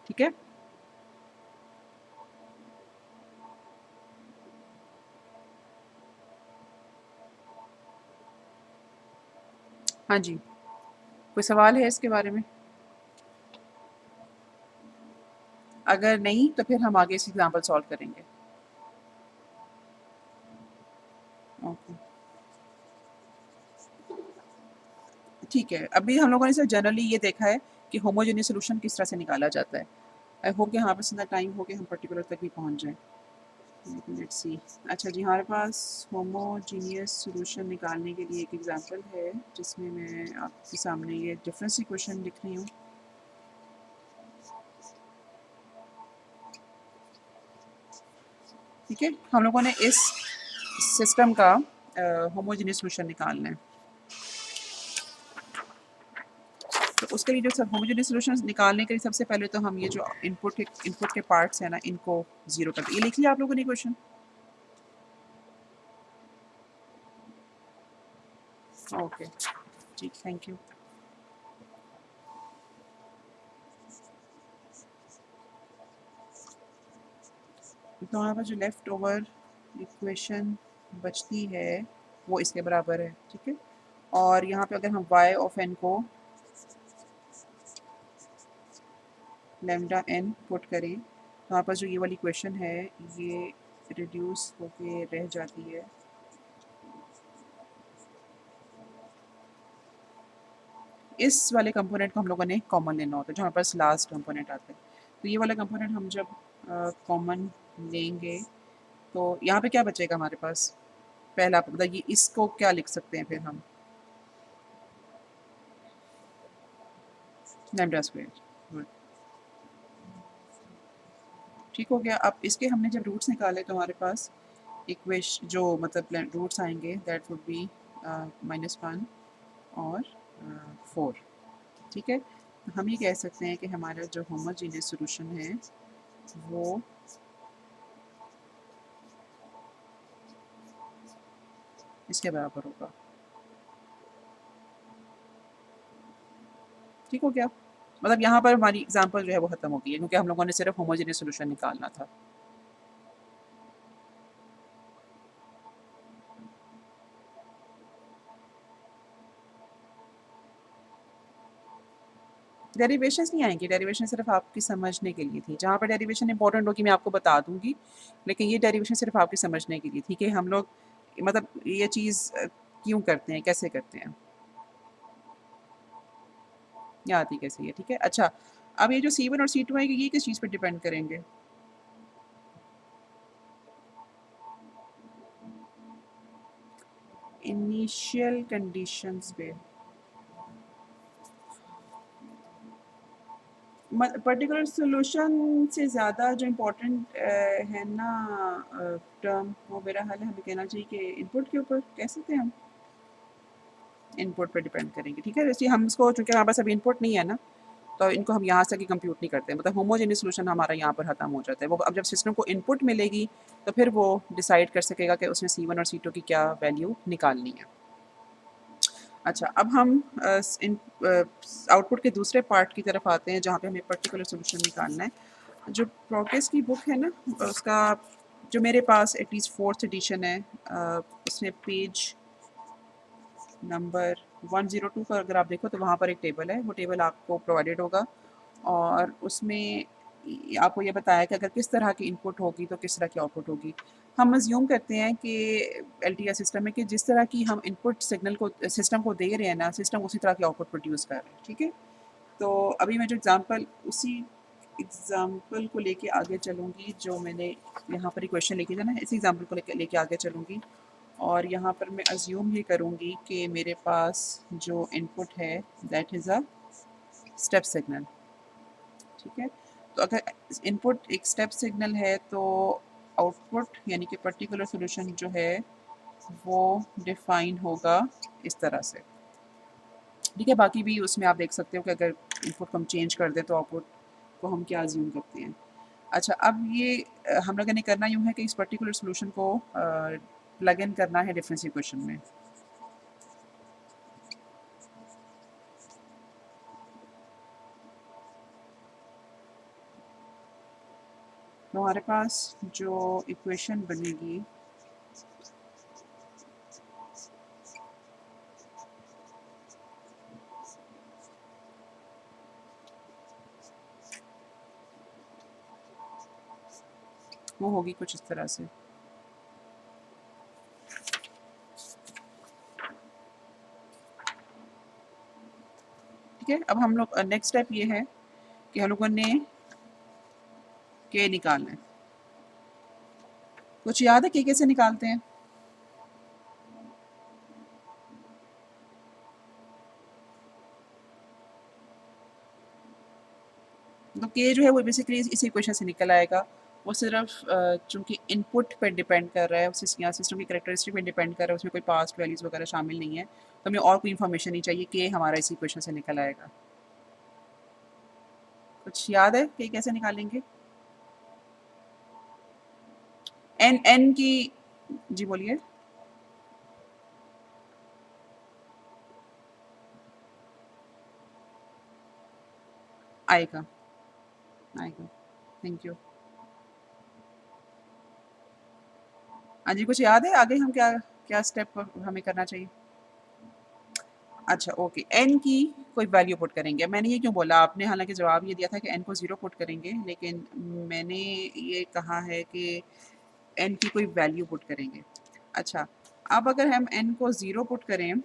ठीक है, हाँ जी, कोई सवाल है इसके बारे में? अगर नहीं तो फिर हम आगे इस एग्जांपल सॉल्व करेंगे। ओके, ठीक है, अभी हम लोगों ने सिर्फ जनरली ये देखा है कि होमोजेनियस सॉल्यूशन किस तरह से निकाला जाता है। आई होप कि हमारे पास इतना टाइम हो कि हम पर्टिकुलर तक भी पहुंच जाएं। Let's see. अच्छा जी, हमारे पास होमोजेनियस सॉल्यूशन निकालने के लिए एक एग्जांपल है जिसमें मैं आपके सामने ये डिफरेंस इक्वेशन लिख रही हूँ। ठीक है, हम लोगों ने इस सिस्टम का होमोजेनियस सॉल्यूशन निकालना है। तो उसके लिए जो सब होमोजेनियस सॉल्यूशन निकालने के लिए सबसे पहले तो हम ये जो इनपुट के पार्ट्स हैं ना, इनको जीरो कर, ये लिख लिया आप लोगों ने क्वेश्चन? ओके जी, थैंक यू। तो हमारे पास जो लेफ्ट ओवर इक्वेशन बचती है वो इसके बराबर है। ठीक है, और यहाँ पे अगर हम y ऑफ n को लैम्डा n पुट करें तो हमारे पास जो ये वाली इक्वेशन है ये रिड्यूस होके रह जाती है इस वाले कंपोनेंट को हम लोगों ने कॉमन लेना होता है जो हमारे पास लास्ट कंपोनेंट आता है। तो ये वाला कंपोनेंट हम जब कॉमन लेंगे तो यहाँ पे क्या बचेगा हमारे पास? पहला मतलब ये इसको क्या लिख सकते हैं फिर हम? Lambda square. ठीक हो गया। अब इसके हमने जब रूट्स निकाले तो हमारे पास इक्वेश जो मतलब रूट्स आएंगे दैट वुड बी -1 और 4। ठीक है, तो हम ये कह सकते हैं कि हमारा जो होमोजेनियस सॉल्यूशन है वो इसके बराबर होगा। ठीक हो गया, मतलब यहाँ पर हमारी एग्जांपल जो है वो खत्म हो गई है क्योंकि हम लोगों ने सिर्फ होमोजेनियस सॉल्यूशन निकालना था। डेरिवेशंस नहीं आएंगी, डेरिवेशन सिर्फ आपकी समझने के लिए थी। जहाँ पर डेरिवेशन इंपॉर्टेंट होगी मैं आपको बता दूंगी, लेकिन ये डेरिवेशन सिर्फ आपके समझने के लिए थी कि हम लोग मतलब ये चीज़ क्यों करते हैं, कैसे करते हैं, ये आती कैसे है। ठीक है, अच्छा, अब ये जो C1 और C2 आएंगे ये किस चीज़ पर डिपेंड करेंगे? इनिशियल कंडीशंस पे। पर्टिकुलर सॉल्यूशन से ज़्यादा जो इम्पोर्टेंट है ना टर्म, वो मेरा हाल है हमें कहना चाहिए कि इनपुट के ऊपर कह सकते हैं हम, इनपुट पर डिपेंड करेंगे। ठीक है, जैसे हम इसको चूँकि हमारे पास अभी इनपुट नहीं है ना तो इनको हम यहाँ से कि कंप्यूट नहीं करते, मतलब होमोजेनियस सॉल्यूशन हमारा यहाँ पर खत्म हो जाता है। वो अब जब सिस्टम को इनपुट मिलेगी तो फिर वो डिसाइड कर सकेगा कि उसने C1 और C2 की क्या वैल्यू निकालनी है। अच्छा, अब हम इन आउटपुट के दूसरे पार्ट की तरफ आते हैं जहाँ पे हमें पर्टिकुलर सॉल्यूशन निकालना है। जो प्रोग्रेस की बुक है ना उसका जो मेरे पास एटलीस्ट 4th एडिशन है उसमें पेज नंबर 102 पर अगर आप देखो तो वहाँ पर एक टेबल है, वो टेबल आपको प्रोवाइडेड होगा और उसमें आपको ये बताया कि अगर किस तरह की इनपुट होगी तो किस तरह की आउटपुट होगी। हम अज्यूम करते हैं कि एलटीआर सिस्टम में कि जिस तरह की हम इनपुट सिग्नल को सिस्टम को दे रहे हैं ना, सिस्टम उसी तरह की आउटपुट प्रोड्यूस कर रहे हैं, ठीक है। तो अभी मैं जो उसी एग्ज़ाम्पल को लेके आगे चलूँगी जो मैंने यहाँ पर इक्वेशन लेके जाना है, इसी एग्ज़ाम्पल को लेके आगे चलूँगी। और यहाँ पर मैं अज्यूम ये करूँगी कि मेरे पास जो इनपुट है that is a step signal, ठीक है। तो अगर इनपुट एक स्टेप सिग्नल है तो आउटपुट यानी कि पर्टिकुलर सॉल्यूशन जो है वो डिफाइन होगा इस तरह से, ठीक है। बाकी भी उसमें आप देख सकते हो कि अगर इनपुट को हम चेंज कर दें तो आउटपुट को हम क्या अज्यूम करते हैं। अच्छा, अब ये हम लोगों ने करना यूँ है कि इस पर्टिकुलर सॉल्यूशन को प्लग इन करना है डिफरेंस इक्वेशन में। तो हमारे पास जो इक्वेशन बनेगी वो होगी कुछ इस तरह से। ठीक है, अब हम लोग नेक्स्ट स्टेप ये है कि हम लोगों ने के निकालना है। कुछ याद है के कैसे निकालते हैं? तो के जो है वो बेसिकली इसी इक्वेशन से निकल आएगा। वो सिर्फ चूँकि इनपुट पे डिपेंड कर रहा है, उस या सिस्टम की कैरेक्टरिस्टिक पे डिपेंड कर रहा है, उसमें कोई पास्ट वैल्यूज़ वगैरह शामिल नहीं है। तो हमें और कोई इन्फॉर्मेशन नहीं चाहिए, के हमारा इसी इक्वेशन से निकल आएगा। कुछ याद है के कैसे निकालेंगे? एन एन की जी बोलिए। आएगा, आएगा। Thank you. हाँ जी, कुछ याद है आगे हम क्या क्या स्टेप हमें करना चाहिए? अच्छा, ओके, एन की कोई वैल्यू पुट करेंगे। मैंने ये क्यों बोला, आपने हालाँकि जवाब ये दिया था कि एन को 0 पुट करेंगे, लेकिन मैंने ये कहा है कि एन की कोई वैल्यू पुट करेंगे। अच्छा, अब अगर हम एन को 0 पुट करें,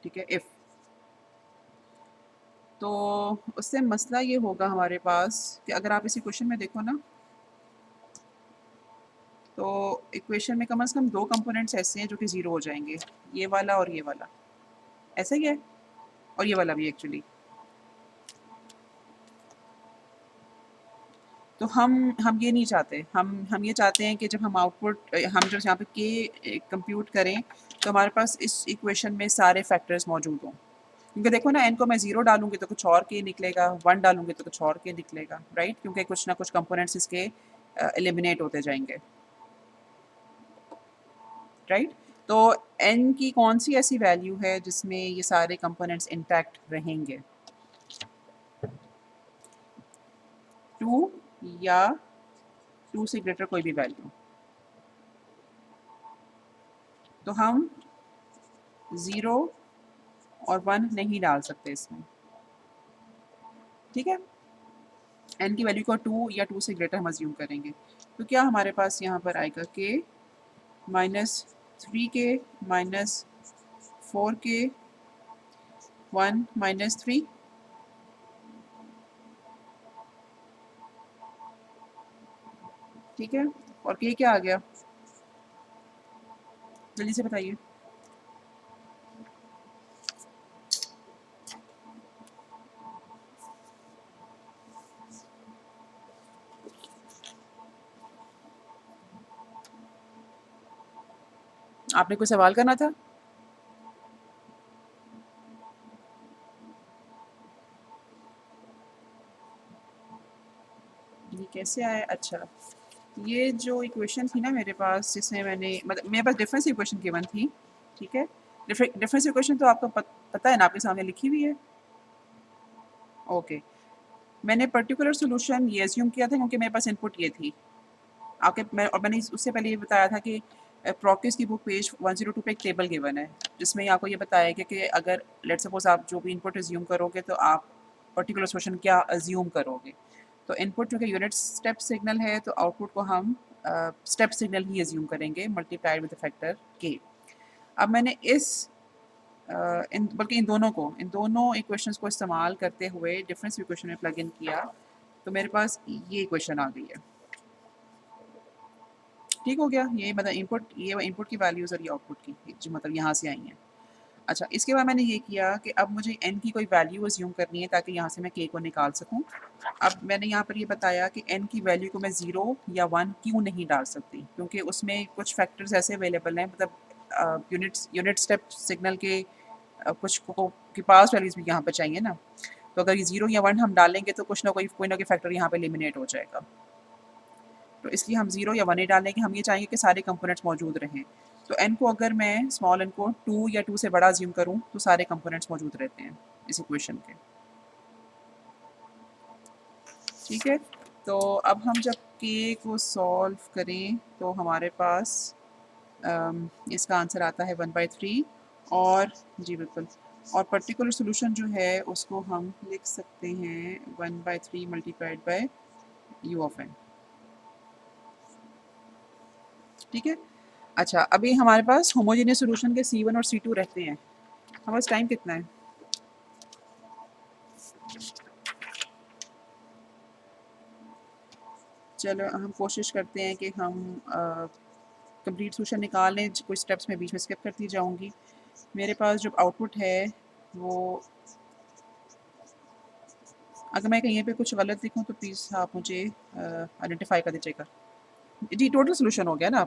ठीक है, इफ़, तो उससे मसला ये होगा हमारे पास कि अगर आप इस इक्वेशन में देखो ना, तो इक्वेशन में कम से कम 2 कंपोनेंट्स ऐसे हैं जो कि 0 हो जाएँगे, ये वाला और ये वाला। ऐसा ही है? और ये वाला भी एक्चुअली। तो हम ये नहीं चाहते, हम ये चाहते हैं कि जब हम आउटपुट हम जब यहाँ पे के कंप्यूट करें तो हमारे पास इस इक्वेशन में सारे फैक्टर्स मौजूद हों। क्योंकि देखो ना, एन को मैं 0 डालूँगी तो कुछ और के निकलेगा, 1 डालूँगी तो कुछ और के निकलेगा, राइट? क्योंकि कुछ ना कुछ कंपोनेंट्स इसके एलिमिनेट होते जाएँगे, राइट? तो एन की कौन-सी ऐसी वैल्यू है जिसमें ये सारे कंपोनेंट्स इंटैक्ट रहेंगे? 2 या 2 से ग्रेटर कोई भी वैल्यू। तो हम 0 और 1 नहीं डाल सकते इसमें, ठीक है? एन की वैल्यू को 2 या 2 से ग्रेटर हम अज्यूम करेंगे। तो क्या हमारे पास यहाँ पर आएगा के माइनस 3 के माइनस 4 के 1 माइनस 3, ठीक है? और के क्या आ गया? जल्दी से बताइए। आपने कोई सवाल करना था? ये कैसे आया? अच्छा, ये जो इक्वेशन थी ना मेरे पास, जिसमें मैंने मतलब मेरे पास डिफरेंस इक्वेशन गिवन थी, ठीक है? डिफरेंस इक्वेशन तो आपको पता है ना, आपके सामने लिखी हुई है। ओके, मैंने पर्टिकुलर सॉल्यूशन ये अज्यूम किया था क्योंकि मेरे पास इनपुट ये थी। मैंने उससे पहले ये बताया था कि प्रोक्टिस की बुक पेज 102 पे एक टेबल गिवन है, जिसमें आपको ये बताया गया कि अगर लेट्स सपोज आप जो भी इनपुट अज्यूम करोगे तो आप पर्टिकुलर सोल्यूशन क्या अज्यूम करोगे। तो इनपुट चूँकि यूनिट स्टेप सिग्नल है तो आउटपुट को हम स्टेप सिग्नल ही अज्यूम करेंगे मल्टीप्लाइड विद फैक्टर के। अब मैंने इस इन दोनों इक्वेशंस को इस्तेमाल करते हुए डिफरेंस इक्वेशन में प्लग इन किया तो मेरे पास ये इक्वेशन आ गई है। ठीक हो गया, ये मतलब इनपुट की वैल्यूज़ और ये आउटपुट की जो मतलब यहाँ से आई हैं। अच्छा, इसके बाद मैंने ये किया कि अब मुझे n की कोई वैल्यू अज्यूम करनी है ताकि यहाँ से मैं k को निकाल सकूँ। अब मैंने यहाँ पर ये बताया कि n की वैल्यू को मैं 0 या 1 क्यों नहीं डाल सकती, क्योंकि उसमें कुछ फैक्टर्स ऐसे अवेलेबल हैं, मतलब यूनिट स्टेप सिग्नल के कुछ को की पास वैल्यूज़ भी यहाँ पर चाहिए ना। तो अगर ये 0 या 1 हम डालेंगे तो कुछ ना कोई फैक्टर यहाँ पे एलिमिनेट हो जाएगा। तो इसलिए हम 0 या 1 ही डालेंगे, हम ये चाहेंगे कि सारे कंपोनेंट्स मौजूद रहें। तो n को अगर मैं स्मॉल n को 2 या 2 से बड़ा अज्यूम करूँ तो सारे कंपोनेंट्स मौजूद रहते हैं इस इक्वेशन के। ठीक है, तो अब हम जब k को सॉल्व करें तो हमारे पास इसका आंसर आता है 1/3 और जी बिल्कुल, और पर्टिकुलर सोल्यूशन जो है उसको हम लिख सकते हैं 1/3 multiplied by u of n। ठीक है, अच्छा अभी हमारे पास होमोजेनियस सोल्यूशन के C1 और C2 रहते हैं। हमारे पास टाइम कितना है? चलो हम कोशिश करते हैं कि हम कंप्लीट सोल्यूशन निकाल लें, कुछ स्टेप्स में बीच में स्किप करती जाऊंगी। मेरे पास जो आउटपुट है वो, अगर मैं कहीं पे कुछ गलत लिखूं तो प्लीज़ आप मुझे आइडेंटिफाई कर दीजिएगा। जी टोटल सोल्यूशन हो गया ना?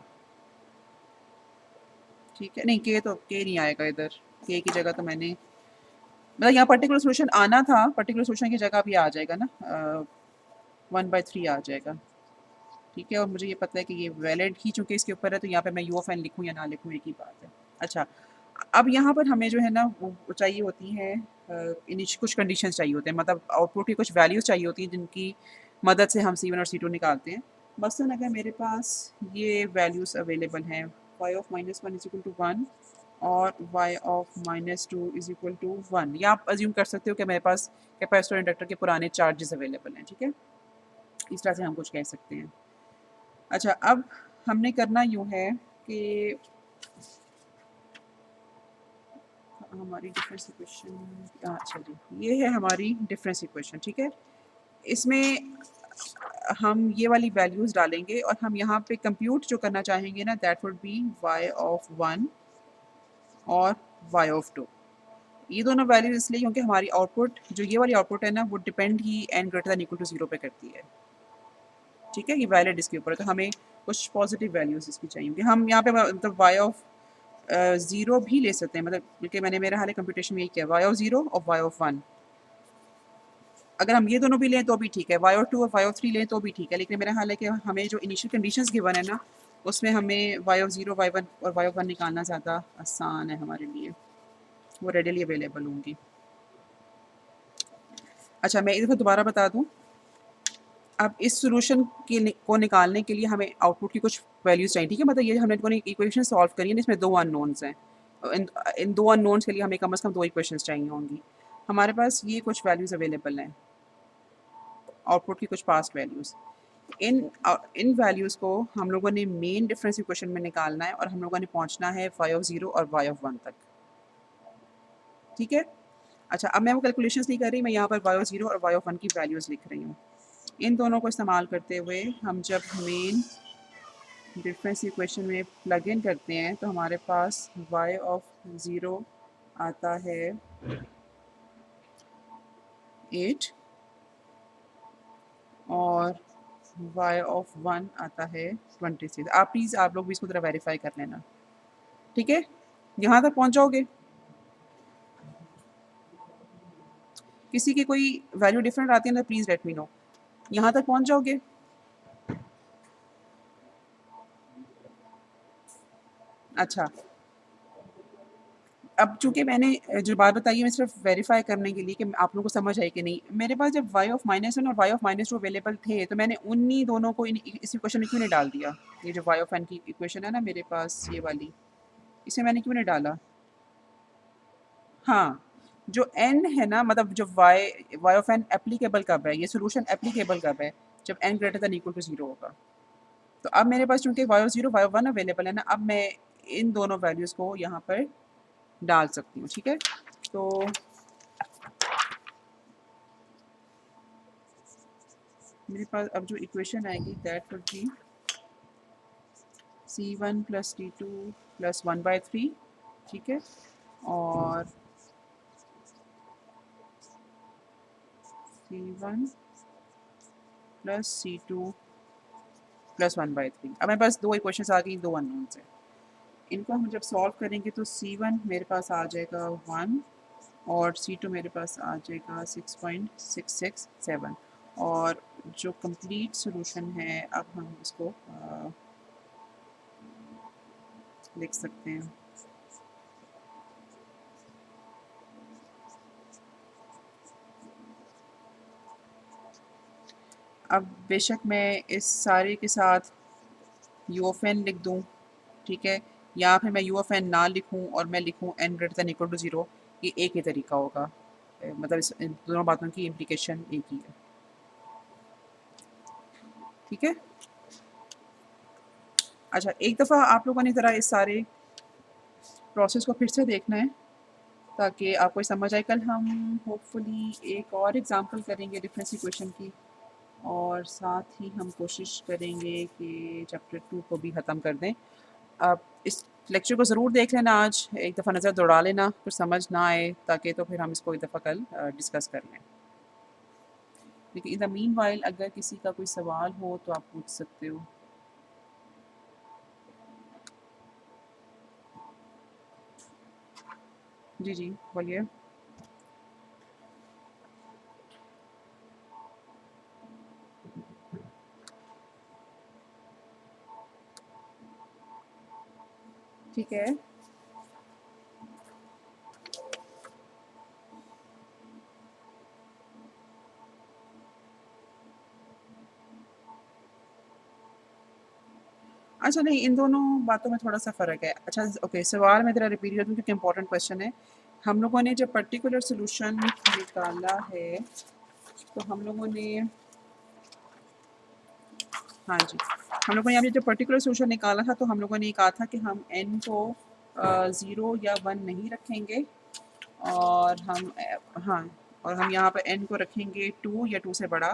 ठीक है, नहीं के नहीं आएगा इधर, के की जगह तो मैंने मतलब यहाँ पर्टिकुलर सोल्यूशन आना था, पर्टिकुलर सोल्यूशन की जगह भी आ जाएगा ना, 1/3 आ जाएगा। ठीक है, और मुझे ये पता है कि ये वैलिड ही चूँकि इसके ऊपर है तो यहाँ पे मैं यू ऑफ एन लिखूँ या ना लिखूँ एक ही बात है। अच्छा, अब यहाँ पर हमें जो है ना वो चाहिए होती हैं कुछ कंडीशंस चाहिए होते हैं, मतलब आउटपुट की कुछ वैल्यूज़ चाहिए होती हैं जिनकी मदद से हम C1 और C2 निकालते हैं। मसलन अगर मेरे पास ये वैल्यूज़ अवेलेबल हैं y of -1 is equal to 1 और y of -2 is equal to 1, या आप अज्यूम कर सकते हो कि मेरे पास कैपेसिटर इंडक्टर के पुराने चार्जेस अवेलेबल हैं। ठीक है, इस तरह से हम कुछ कह सकते हैं। अच्छा, अब हमने करना यूँ है कि हमारी डिफरेंस इक्वेशन, अच्छा जी ये है हमारी डिफरेंस इक्वेशन। ठीक है, इसमें हम ये वाली वैल्यूज़ डालेंगे और हम यहाँ पे कंप्यूट जो करना चाहेंगे ना that would B y of 1 और y ऑफ 2। ये दोनों वैल्यूज इसलिए क्योंकि हमारी आउटपुट जो ये वाली आउटपुट है ना वो डिपेंड ही n greater than equal to 0 पे करती है। ठीक है, ये वैलिड इसके ऊपर है तो हमें कुछ पॉजिटिव वैल्यूज इसकी चाहिए होंगी। हम यहाँ पे मतलब y ऑफ 0 भी ले सकते हैं, मतलब बल्कि मैंने मेरा हाल कंप्यूटेशन में यही किया, y ऑफ 0 और y ऑफ 1। अगर हम ये दोनों भी लें तो भी ठीक है, y ऑफ 2 और y ऑफ 3 लें तो भी ठीक है, लेकिन मेरा हाल है कि हमें जो इनिशियल कंडीशंस गिवन है ना उसमें हमें y ऑफ 0, y1 और y ऑफ 1 निकालना ज़्यादा आसान है हमारे लिए, वो रेडिली अवेलेबल होंगी। अच्छा, मैं एक दफ़ा दोबारा बता दूँ, अब इस सॉल्यूशन को निकालने के लिए हमें आउटपुट की कुछ वैल्यूज़ चाहिए। ठीक है, मतलब ये हमने इक्वेशन सॉल्व करी है इसमें 2 अननोन्स हैं। इन 2 अननोन्स के लिए हमें कम से कम 2 इक्वेशंस चाहिए होंगी। हमारे पास ये कुछ वैल्यूज़ अवेलेबल हैं, आउटपुट की कुछ पास्ट वैल्यूज़। इन वैल्यूज़ को हम लोगों ने मेन डिफरेंस इक्वेशन में निकालना है और हम लोगों ने पहुँचना है y ऑफ 0 और y ऑफ 1 तक। ठीक है, अच्छा अब मैं वो कैलकुलेशंस नहीं कर रही, मैं यहाँ पर y ऑफ 0 और y ऑफ 1 की वैल्यूज़ लिख रही हूँ। इन दोनों को इस्तेमाल करते हुए हम जब मेन डिफरेंस इक्वेशन में प्लग इन करते हैं तो हमारे पास y ऑफ 0 आता है 8 और y ऑफ 1 आता है 26। आप प्लीज़ आप लोग भी इसको ज़रा वेरीफाई कर लेना। ठीक है, यहाँ तक पहुँच जाओगे? किसी की कोई वैल्यू डिफरेंट आती है ना प्लीज़ लेट मी नो। यहाँ तक पहुँच जाओगे? अच्छा, अब चूँकि मैंने जो बात बताई है मैं सिर्फ वेरीफाई करने के लिए कि आप लोगों को समझ आई कि नहीं, मेरे पास जब y ऑफ -1 और y ऑफ -2 अवेलेबल थे तो मैंने उन्हीं दोनों को इस इक्वेशन में क्यों नहीं डाल दिया? ये जो y ऑफ n की इक्वेशन है ना मेरे पास ये वाली, इसे मैंने क्यों नहीं डाला? हाँ, जो n है ना, मतलब जो y ऑफ n एप्लीकेबल कब है, ये सोल्यूशन एप्लीकेबल कब है, जब n greater than equal to 0 होगा। तो अब मेरे पास चूंकि y of 0 y of 1 available है ना, अब मैं इन दोनों वैल्यूज़ को यहाँ पर डाल सकती हूँ, ठीक है। तो मेरे पास अब जो इक्वेशन आएगी that would B C1 plus T2 plus 1/3, ठीक है, और C1 प्लस C2 प्लस 1/3। अब मेरे पास दो इक्वेशंस आ गई, दो अननोन्स हैं। इनको हम जब सॉल्व करेंगे तो C1 मेरे पास आ जाएगा 1 और C2 मेरे पास आ जाएगा 6.667, और जो कंप्लीट सॉल्यूशन है अब हम इसको लिख सकते हैं। अब बेशक मैं इस सारे के साथ u ऑफ n लिख दूँ, ठीक है, या फिर मैं u ऑफ n ना लिखूँ और मैं लिखूँ n greater than equal to 0, ये एक ही तरीका होगा। मतलब इस इन दोनों बातों की इम्प्लीकेशन एक ही है, ठीक है। अच्छा, एक दफ़ा आप लोगों ने ज़रा इस सारे प्रोसेस को फिर से देखना है ताकि आपको समझ आए। कल हम होपफुली एक और एग्ज़ाम्पल करेंगे डिफरेंस इक्वेशन की, और साथ ही हम कोशिश करेंगे कि चैप्टर 2 को भी ख़त्म कर दें। आप इस लेक्चर को ज़रूर देख लेना, आज एक दफ़ा नज़र दौड़ा लेना, कुछ समझ ना आए ताकि तो फिर हम इसको एक दफ़ा कल डिस्कस कर लें। लेकिन इन द मीन वाइल अगर किसी का कोई सवाल हो तो आप पूछ सकते हो। जी जी, बोलिए। ठीक है। अच्छा नहीं, इन दोनों बातों में थोड़ा सा फ़र्क है। अच्छा ओके, सवाल मैं ज़रा रिपीट कर दूँ क्योंकि इम्पोर्टेंट क्वेश्चन है। हम लोगों ने जब पर्टिकुलर सॉल्यूशन निकाला है तो हम लोगों ने, हाँ जी, हम लोगों ने यहाँ पे जब पर्टिकुलर सॉल्यूशन निकाला था तो हम लोगों ने ये कहा था कि हम n को 0 या 1 नहीं रखेंगे, और हम हाँ, और हम यहाँ पे n को रखेंगे 2 या 2 से बड़ा,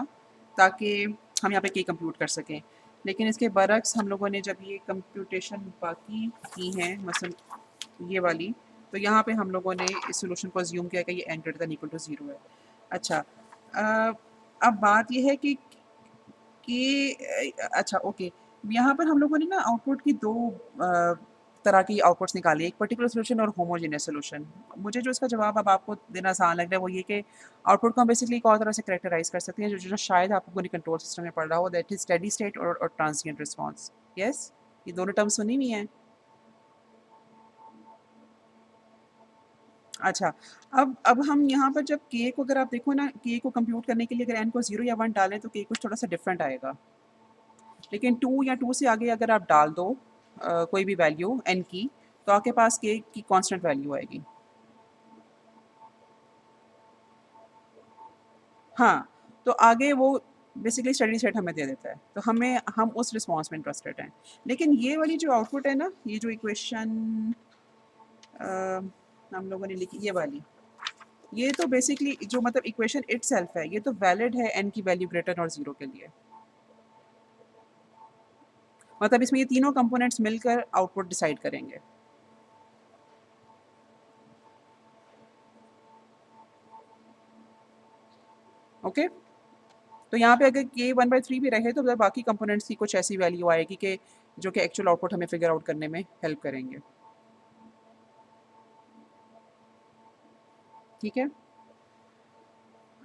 ताकि हम यहाँ पे k कंप्यूट कर सकें। लेकिन इसके बरक्स हम लोगों ने जब ये कंप्यूटेशन बाकी की हैं, मसलन ये वाली, तो यहाँ पे हम लोगों ने इस सॉल्यूशन को अज्यूम किया कि ये n greater than equal to 0 है। अच्छा, अब बात ये है कि अच्छा ओके, यहाँ पर हम लोगों ने ना आउटपुट की दो तरह की आउटपुट्स निकाली, एक पर्टिकुलर सॉल्यूशन और होमोजेनियस सॉल्यूशन। मुझे जो इसका जवाब अब आपको देना आसान लग रहा है वो ये कि आउटपुट को हम बेसिकली एक और तरह से कैरेक्टराइज कर सकते हैं, जो जो शायद आपको कोई कंट्रोल सिस्टम में पढ़ रहा हो, दैट इज स्टेडी स्टेट और ट्रांजिएंट रिस्पॉन्स। यस, ये दोनों टर्म सुनी हुई हैं। अच्छा, अब हम यहाँ पर जब k को अगर आप देखो ना, k को कंप्यूट करने के लिए अगर n को 0 या 1 डालें तो k कुछ थोड़ा सा डिफरेंट आएगा। लेकिन 2 या 2 से आगे अगर आप डाल दो कोई भी वैल्यू n की, तो आपके पास k की कांस्टेंट वैल्यू आएगी। हाँ, तो आगे वो बेसिकली स्टेडी स्टेट हमें दे देता है, तो हम उस रिस्पॉन्स में इंटरेस्टेड हैं। लेकिन ये वाली जो आउटपुट है ना, ये जो इक्वेशन हम लोगों ने लिखी, ये वाली, ये तो बेसिकली जो मतलब इक्वेशन इटसेल्फ है, ये तो वैलिड है n की वैल्यू ग्रेटर और 0 के लिए। मतलब इसमें ये तीनों कंपोनेंट्स मिलकर आउटपुट डिसाइड करेंगे। ओके, तो यहाँ पे अगर k 1/3 भी रहे तो मतलब बाकी कंपोनेंट्स की कुछ ऐसी वैल्यू आएगी कि जो कि एक्चुअल आउटपुट हमें फिगर आउट करने में हेल्प करेंगे। ठीक है।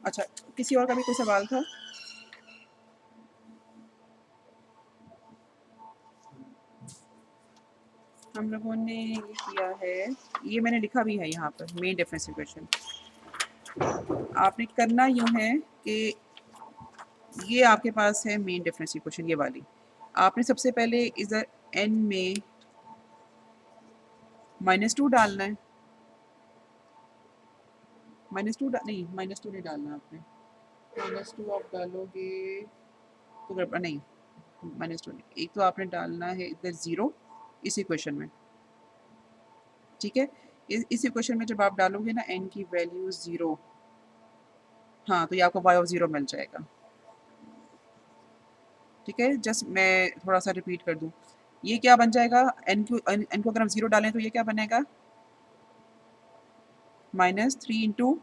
अच्छा, किसी और का भी कोई सवाल था? हम लोगों ने ये किया है, ये मैंने लिखा भी है यहाँ पर, मेन डिफरेंस इक्वेशन। आपने करना यूँ है कि ये आपके पास है मेन डिफरेंस इक्वेशन, ये वाली। आपने सबसे पहले इधर n में -2 डालना है, -2 नहीं, -2 नहीं डालना आपने, -2 आप डालोगे तो गड़बड़ नहीं, -2 नहीं, एक तो आपने डालना है इधर 0 इस इक्वेशन में, ठीक है? इस इक्वेशन में जब आप डालोगे ना n की वैल्यू 0, हाँ, तो ये आपको y ऑफ 0 मिल जाएगा, ठीक है? जस्ट मैं थोड़ा-सा रिपीट कर दूँ, ये क्या बन जाएगा, n को अगर हम 0 डालें तो ये क्या बनेगा? -3 इंटू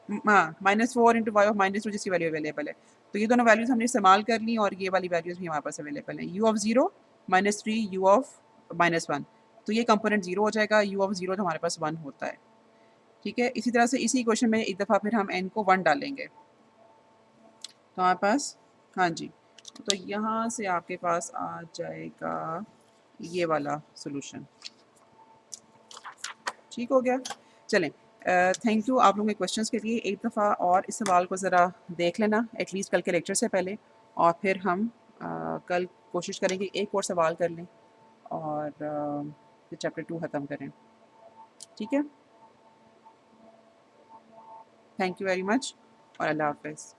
हाँ, -4 इंटू वाई ऑफ -2 जिसकी वैल्यू अवेलेबल है। तो ये दोनों वैल्यूज़ हमने इस्तेमाल कर ली और ये वाली वैल्यूज़ भी हमारे पास अवेलेबल हैं। u ऑफ 0 -3 u ऑफ -1, तो ये कंपोनेंट 0 हो जाएगा, u ऑफ 0 तो हमारे पास 1 होता है, ठीक है? इसी तरह से इसी इक्वेशन में एक दफ़ा फिर हम n को 1 डालेंगे, तो हमारे पास, हाँ जी, तो यहाँ से आपके पास आ जाएगा ये वाला सॉल्यूशन, ठीक हो गया? चलें, थैंक यू आप लोगों के क्वेश्चंस के लिए। एक दफ़ा और इस सवाल को ज़रा देख लेना एटलीस्ट कल के लेक्चर से पहले, और फिर हम कल कोशिश करेंगे एक और सवाल कर लें और फिर चैप्टर 2 ख़त्म करें, ठीक है? थैंक यू वेरी मच और अल्लाह हाफ़िज़।